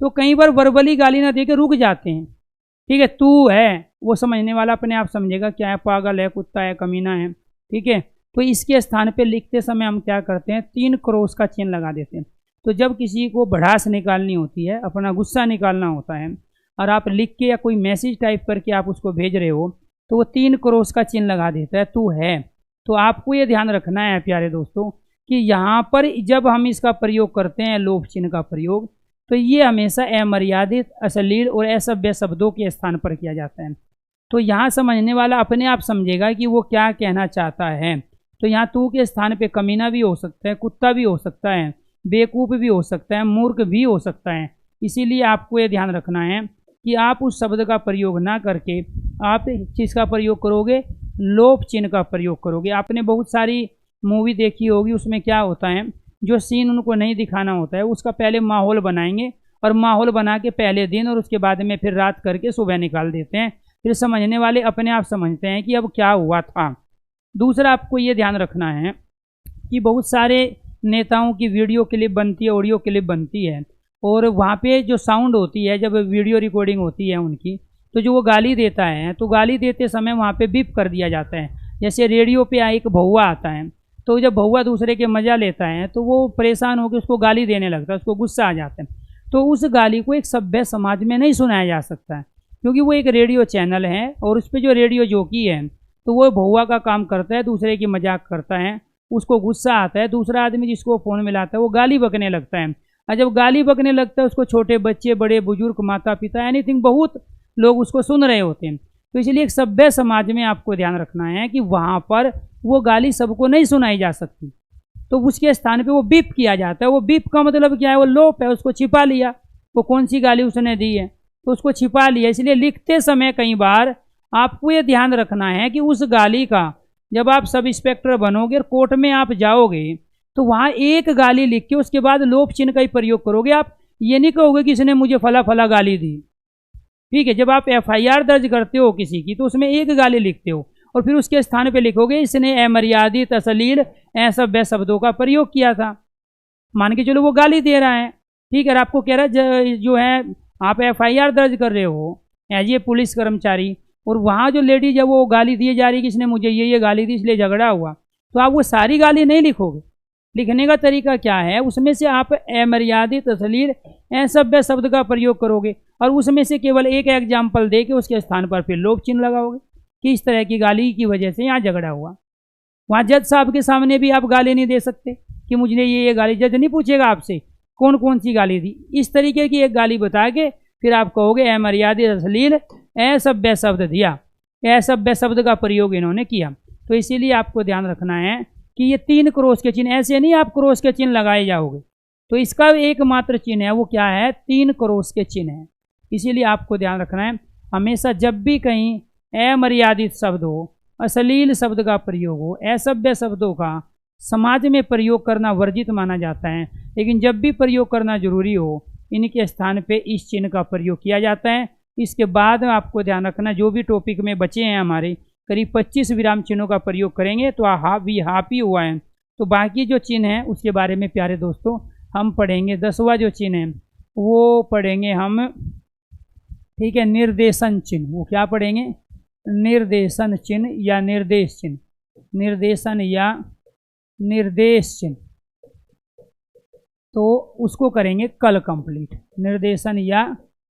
तो कई बार वर्बली गाली ना दे के रुक जाते हैं। ठीक है, तू है, वो समझने वाला अपने आप समझेगा क्या है, पागल है, कुत्ता है, कमीना है। ठीक है, तो इसके स्थान पे लिखते समय हम क्या करते हैं, 3 क्रॉस का चिन्ह लगा देते हैं। तो जब किसी को भड़ास निकालनी होती है, अपना गुस्सा निकालना होता है, और आप लिख के या कोई मैसेज टाइप करके आप उसको भेज रहे हो, तो वो 3 क्रॉस का चिन्ह लगा देता है, तू है। तो आपको ये ध्यान रखना है प्यारे दोस्तों कि यहाँ पर जब हम इसका प्रयोग करते हैं, लोप चिन्ह का प्रयोग, तो ये हमेशा अमर्यादित, अश्लील और असभ्य शब्दों के स्थान पर किया जाता है। तो यहाँ समझने वाला अपने आप समझेगा कि वो क्या कहना चाहता है। तो यहाँ तू के स्थान पे कमीना भी हो सकता है, कुत्ता भी हो सकता है, बेवकूफ़ भी हो सकता है, मूर्ख भी हो सकता है। इसीलिए आपको ये ध्यान रखना है कि आप उस शब्द का प्रयोग ना करके आप किसका प्रयोग करोगे, लोप चिन्ह का प्रयोग करोगे। आपने बहुत सारी मूवी देखी होगी, उसमें क्या होता है, जो सीन उनको नहीं दिखाना होता है उसका पहले माहौल बनाएंगे, और माहौल बना के पहले दिन और उसके बाद में फिर रात करके सुबह निकाल देते हैं। फिर समझने वाले अपने आप समझते हैं कि अब क्या हुआ था। दूसरा आपको ये ध्यान रखना है कि बहुत सारे नेताओं की वीडियो क्लिप बनती है, ऑडियो क्लिप बनती है, और वहाँ पे जो साउंड होती है, जब वीडियो रिकॉर्डिंग होती है उनकी, तो जो वो गाली देता है, तो गाली देते समय वहाँ पे बीप कर दिया जाता है। जैसे रेडियो पे एक भौवा आता है, तो जब भौवा दूसरे के मज़ा लेता है तो वो परेशान होकर उसको गाली देने लगता है, उसको गुस्सा आ जाता है। तो उस गाली को एक सभ्य समाज में नहीं सुनाया जा सकता है, क्योंकि वो एक रेडियो चैनल है, और उस पर जो रेडियो जॉकी है तो वो भौवा का काम करता है, दूसरे की मजाक करता है, उसको गुस्सा आता है, दूसरा आदमी जिसको फ़ोन मिलाता है वो गाली बकने लगता है, और जब गाली बकने लगता है उसको छोटे बच्चे, बड़े बुजुर्ग, माता पिता, एनीथिंग, बहुत लोग उसको सुन रहे होते हैं। तो इसलिए एक सभ्य समाज में आपको ध्यान रखना है कि वहाँ पर वो गाली सबको नहीं सुनाई जा सकती, तो उसके स्थान पे वो बीप किया जाता है। वो बीप का मतलब क्या है, वो लोप है, उसको छिपा लिया। वो कौन सी गाली उसने दी है तो उसको छिपा लिया। इसलिए लिखते समय कई बार आपको ये ध्यान रखना है कि उस गाली का, जब आप सब इंस्पेक्टर बनोगे और कोर्ट में आप जाओगे, तो वहाँ एक गाली लिख के उसके बाद लोप चिन्ह का ही प्रयोग करोगे। आप ये नहीं कहोगे कि इसने मुझे फला फला गाली दी। ठीक है, जब आप FIR दर्ज करते हो किसी की, तो उसमें एक गाली लिखते हो और फिर उसके स्थान पे लिखोगे इसने अमर्यादित, अश्लील, असभ्य शब्दों का प्रयोग किया था। मान के चलो वो गाली दे रहा है, ठीक है, आपको कह रहा है जो है आप FIR दर्ज कर रहे हो एज ए पुलिस कर्मचारी, और वहाँ जो लेडी जब वो गाली दिए जा रही है कि इसने मुझे ये गाली दी इसलिए झगड़ा हुआ, तो आप वो सारी गाली नहीं लिखोगे। लिखने का तरीका क्या है, उसमें से आप अमर्यादित, अश्लील, असभ्य शब्द का प्रयोग करोगे, और उसमें से केवल एक एग्जाम्पल दे के उसके स्थान पर फिर लोप चिन्ह लगाओगे कि इस तरह की गाली की वजह से यहाँ झगड़ा हुआ। वहाँ जज साहब के सामने भी आप गाली नहीं दे सकते कि मुझे ये गाली, जज नहीं पूछेगा आपसे कौन कौन सी गाली दी। इस तरीके की एक गाली बता के फिर आप कहोगे अमर्यादित, अश्लील, असभ्य शब्द दिया, असभ्य शब्द का प्रयोग इन्होंने किया। तो इसीलिए आपको ध्यान रखना है कि ये 3 क्रॉस के चिन्ह, ऐसे नहीं आप क्रॉस के चिन्ह लगाए जाओगे, तो इसका एकमात्र चिन्ह है वो क्या है, 3 क्रॉस के चिन्ह है। इसीलिए आपको ध्यान रखना है हमेशा जब भी कहीं अमर्यादित शब्द हो, अश्लील शब्द का प्रयोग हो, असभ्य शब्दों का समाज में प्रयोग करना वर्जित माना जाता है, लेकिन जब भी प्रयोग करना जरूरी हो इनके स्थान पे इस चिन्ह का प्रयोग किया जाता है। इसके बाद आपको ध्यान रखना जो भी टॉपिक में बचे हैं हमारे करीब 25 विराम चिन्हों का प्रयोग करेंगे तो हाफ ही हुआ है। तो बाकी जो चिन्ह है उसके बारे में प्यारे दोस्तों हम पढ़ेंगे। 10वां जो चिन्ह है वो पढ़ेंगे हम, ठीक है, निर्देशन चिन्ह। वो क्या पढ़ेंगे, निर्देशन चिन्ह या निर्देश चिन्ह, निर्देशन या निर्देश चिन्ह, तो उसको करेंगे कल कंप्लीट। निर्देशन या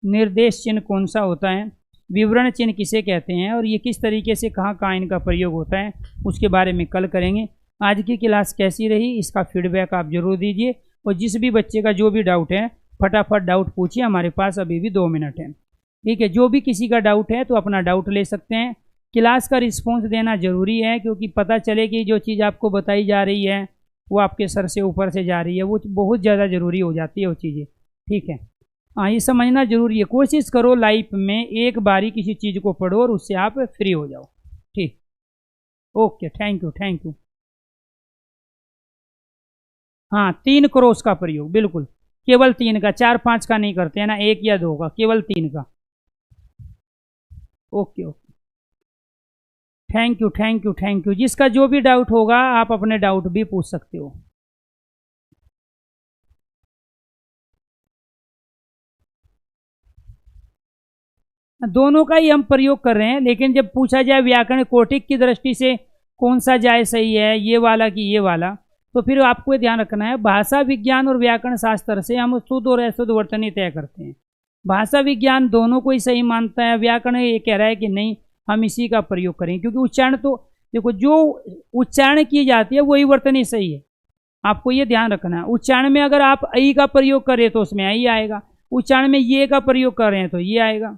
निर्देश चिन्ह कौन सा होता है, विवरण चिन्ह किसे कहते हैं, और ये किस तरीके से कहाँ कहाँ इनका प्रयोग होता है, उसके बारे में कल करेंगे। आज की क्लास कैसी रही इसका फीडबैक आप जरूर दीजिए, और जिस भी बच्चे का जो भी डाउट है फटाफट डाउट पूछिए, हमारे पास अभी भी 2 मिनट है। ठीक है, जो भी किसी का डाउट है तो अपना डाउट ले सकते हैं। क्लास का रिस्पॉन्स देना ज़रूरी है, क्योंकि पता चले कि जो चीज़ आपको बताई जा रही है वो आपके सर से ऊपर से जा रही है, वो बहुत ज़्यादा ज़रूरी हो जाती है वो चीज़ें। ठीक है, हाँ, ये समझना जरूरी है। कोशिश करो लाइफ में एक बारी किसी चीज़ को पढ़ो और उससे आप फ्री हो जाओ। ठीक, ओके, थैंक यू। हाँ, 3 क्रॉस का प्रयोग, बिल्कुल केवल 3 का, 4-5 का नहीं करते हैं ना, 1 या 2 का, केवल 3 का। Okay. Thank you thank you thank you. जिसका जो भी डाउट होगा आप अपने डाउट भी पूछ सकते हो। दोनों का ही हम प्रयोग कर रहे हैं, लेकिन जब पूछा जाए व्याकरण कोटिक की दृष्टि से कौन सा जाए सही है, ये वाला कि ये वाला, तो फिर आपको ये ध्यान रखना है भाषा विज्ञान और व्याकरण शास्त्र से हम शुद्ध और अशुद्ध वर्तनी तय करते हैं। भाषा विज्ञान दोनों को ही सही मानता है, व्याकरण ये कह रहा है कि नहीं हम इसी का प्रयोग करें, क्योंकि उच्चारण तो देखो जो उच्चारण की जाती है वही वर्तनी सही है। आपको ये ध्यान रखना है, उच्चारण में अगर आप आई का प्रयोग करें तो उसमें आई आएगा, उच्चारण में ये का प्रयोग कर रहे हैं तो ये आएगा।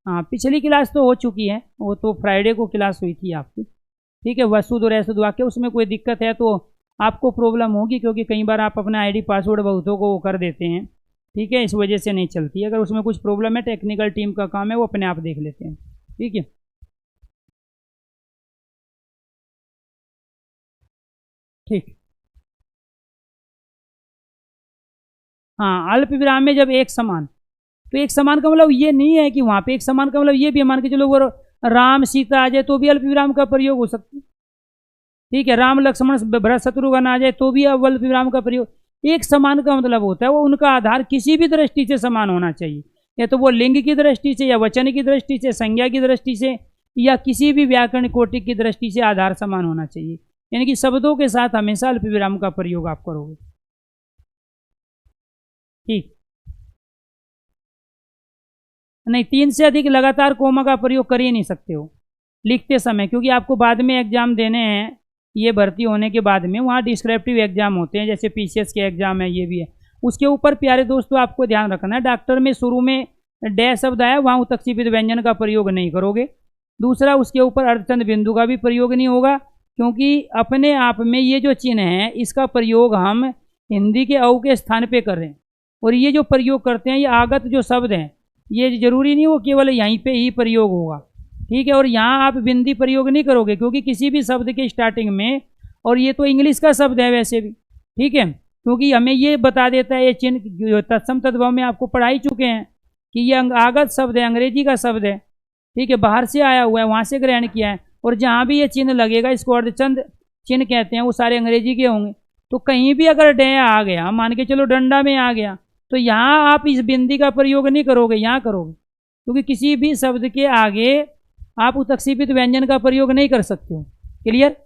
हाँ पिछली क्लास तो हो चुकी है, वो तो फ्राइडे को क्लास हुई थी आपकी, ठीक है। वसुद और ऐसुद वाक्य, उसमें कोई दिक्कत है तो आपको प्रॉब्लम होगी, क्योंकि कई बार आप अपना आईडी पासवर्ड बहुतों को वो कर देते हैं, ठीक है, इस वजह से नहीं चलती। अगर उसमें कुछ प्रॉब्लम है टेक्निकल टीम का काम है, वो अपने आप देख लेते हैं, ठीक है। ठीक, हाँ अल्प विराम में जब एक समान, तो एक समान का मतलब ये नहीं है कि वहाँ पे एक समान का मतलब ये भी मान के चलो वो राम सीता आ जाए तो भी अल्प विराम का प्रयोग हो सकता है, ठीक है। राम लक्ष्मण भरत शत्रुघ्न आ जाए तो भी अल्प विराम का प्रयोग। एक समान का मतलब होता है वो उनका आधार किसी भी दृष्टि से समान होना चाहिए, या तो वो लिंग की दृष्टि से, या वचन की दृष्टि से, संज्ञा की दृष्टि से, या किसी भी व्याकरण कोटि की दृष्टि से आधार समान होना चाहिए। यानी कि शब्दों के साथ हमेशा अल्प विराम का प्रयोग आप करोगे, ठीक। नहीं, 3 से अधिक लगातार कोमा का प्रयोग कर ही नहीं सकते हो लिखते समय, क्योंकि आपको बाद में एग्जाम देने हैं, ये भर्ती होने के बाद में वहाँ डिस्क्रिप्टिव एग्जाम होते हैं, जैसे पीसीएस के एग्जाम है, ये भी है। उसके ऊपर प्यारे दोस्तों आपको ध्यान रखना है, डॉक्टर में शुरू में डे शब्द आया वहाँ उत्तक्षेपित व्यंजन का प्रयोग नहीं करोगे। दूसरा, उसके ऊपर अर्धचंद बिंदु का भी प्रयोग नहीं होगा, क्योंकि अपने आप में ये जो चिन्ह है इसका प्रयोग हम हिंदी के औ के स्थान पे कर रहे हैं, और ये जो प्रयोग करते हैं ये आगत जो शब्द हैं ये जरूरी नहीं वो केवल यहीं पे ही प्रयोग होगा, ठीक है। और यहाँ आप बिंदी प्रयोग नहीं करोगे, क्योंकि किसी भी शब्द के स्टार्टिंग में, और ये तो इंग्लिश का शब्द है वैसे भी, ठीक है, क्योंकि हमें ये बता देता है ये चिन्ह तत्सम तद्भव में आपको पढ़ा ही चुके हैं कि ये आगत शब्द है, अंग्रेजी का शब्द है, ठीक है, बाहर से आया हुआ है, वहाँ से ग्रहण किया है। और जहाँ भी ये चिन्ह लगेगा इसको अर्धचंद चिन्ह कहते हैं, वो सारे अंग्रेजी के होंगे। तो कहीं भी अगर डे आ गया, मान के चलो डंडा में आ गया, तो यहाँ आप इस बिंदी का प्रयोग नहीं करोगे, यहाँ करोगे, क्योंकि किसी भी शब्द के आगे आप उत्क्षेपित व्यंजन का प्रयोग नहीं कर सकते हो। क्लियर?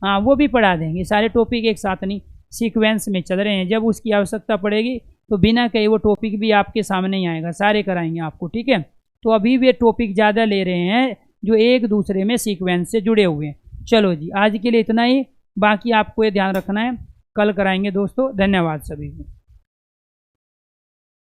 हाँ वो भी पढ़ा देंगे, सारे टॉपिक एक साथ नहीं सीक्वेंस में चल रहे हैं, जब उसकी आवश्यकता पड़ेगी तो बिना कहीं वो टॉपिक भी आपके सामने ही आएगा, सारे कराएंगे आपको, ठीक है। तो अभी वे टॉपिक ज़्यादा ले रहे हैं जो एक दूसरे में सीक्वेंस से जुड़े हुए हैं। चलो जी आज के लिए इतना ही, बाकी आपको ये ध्यान रखना है, कल कराएंगे दोस्तों। धन्यवाद सभी को।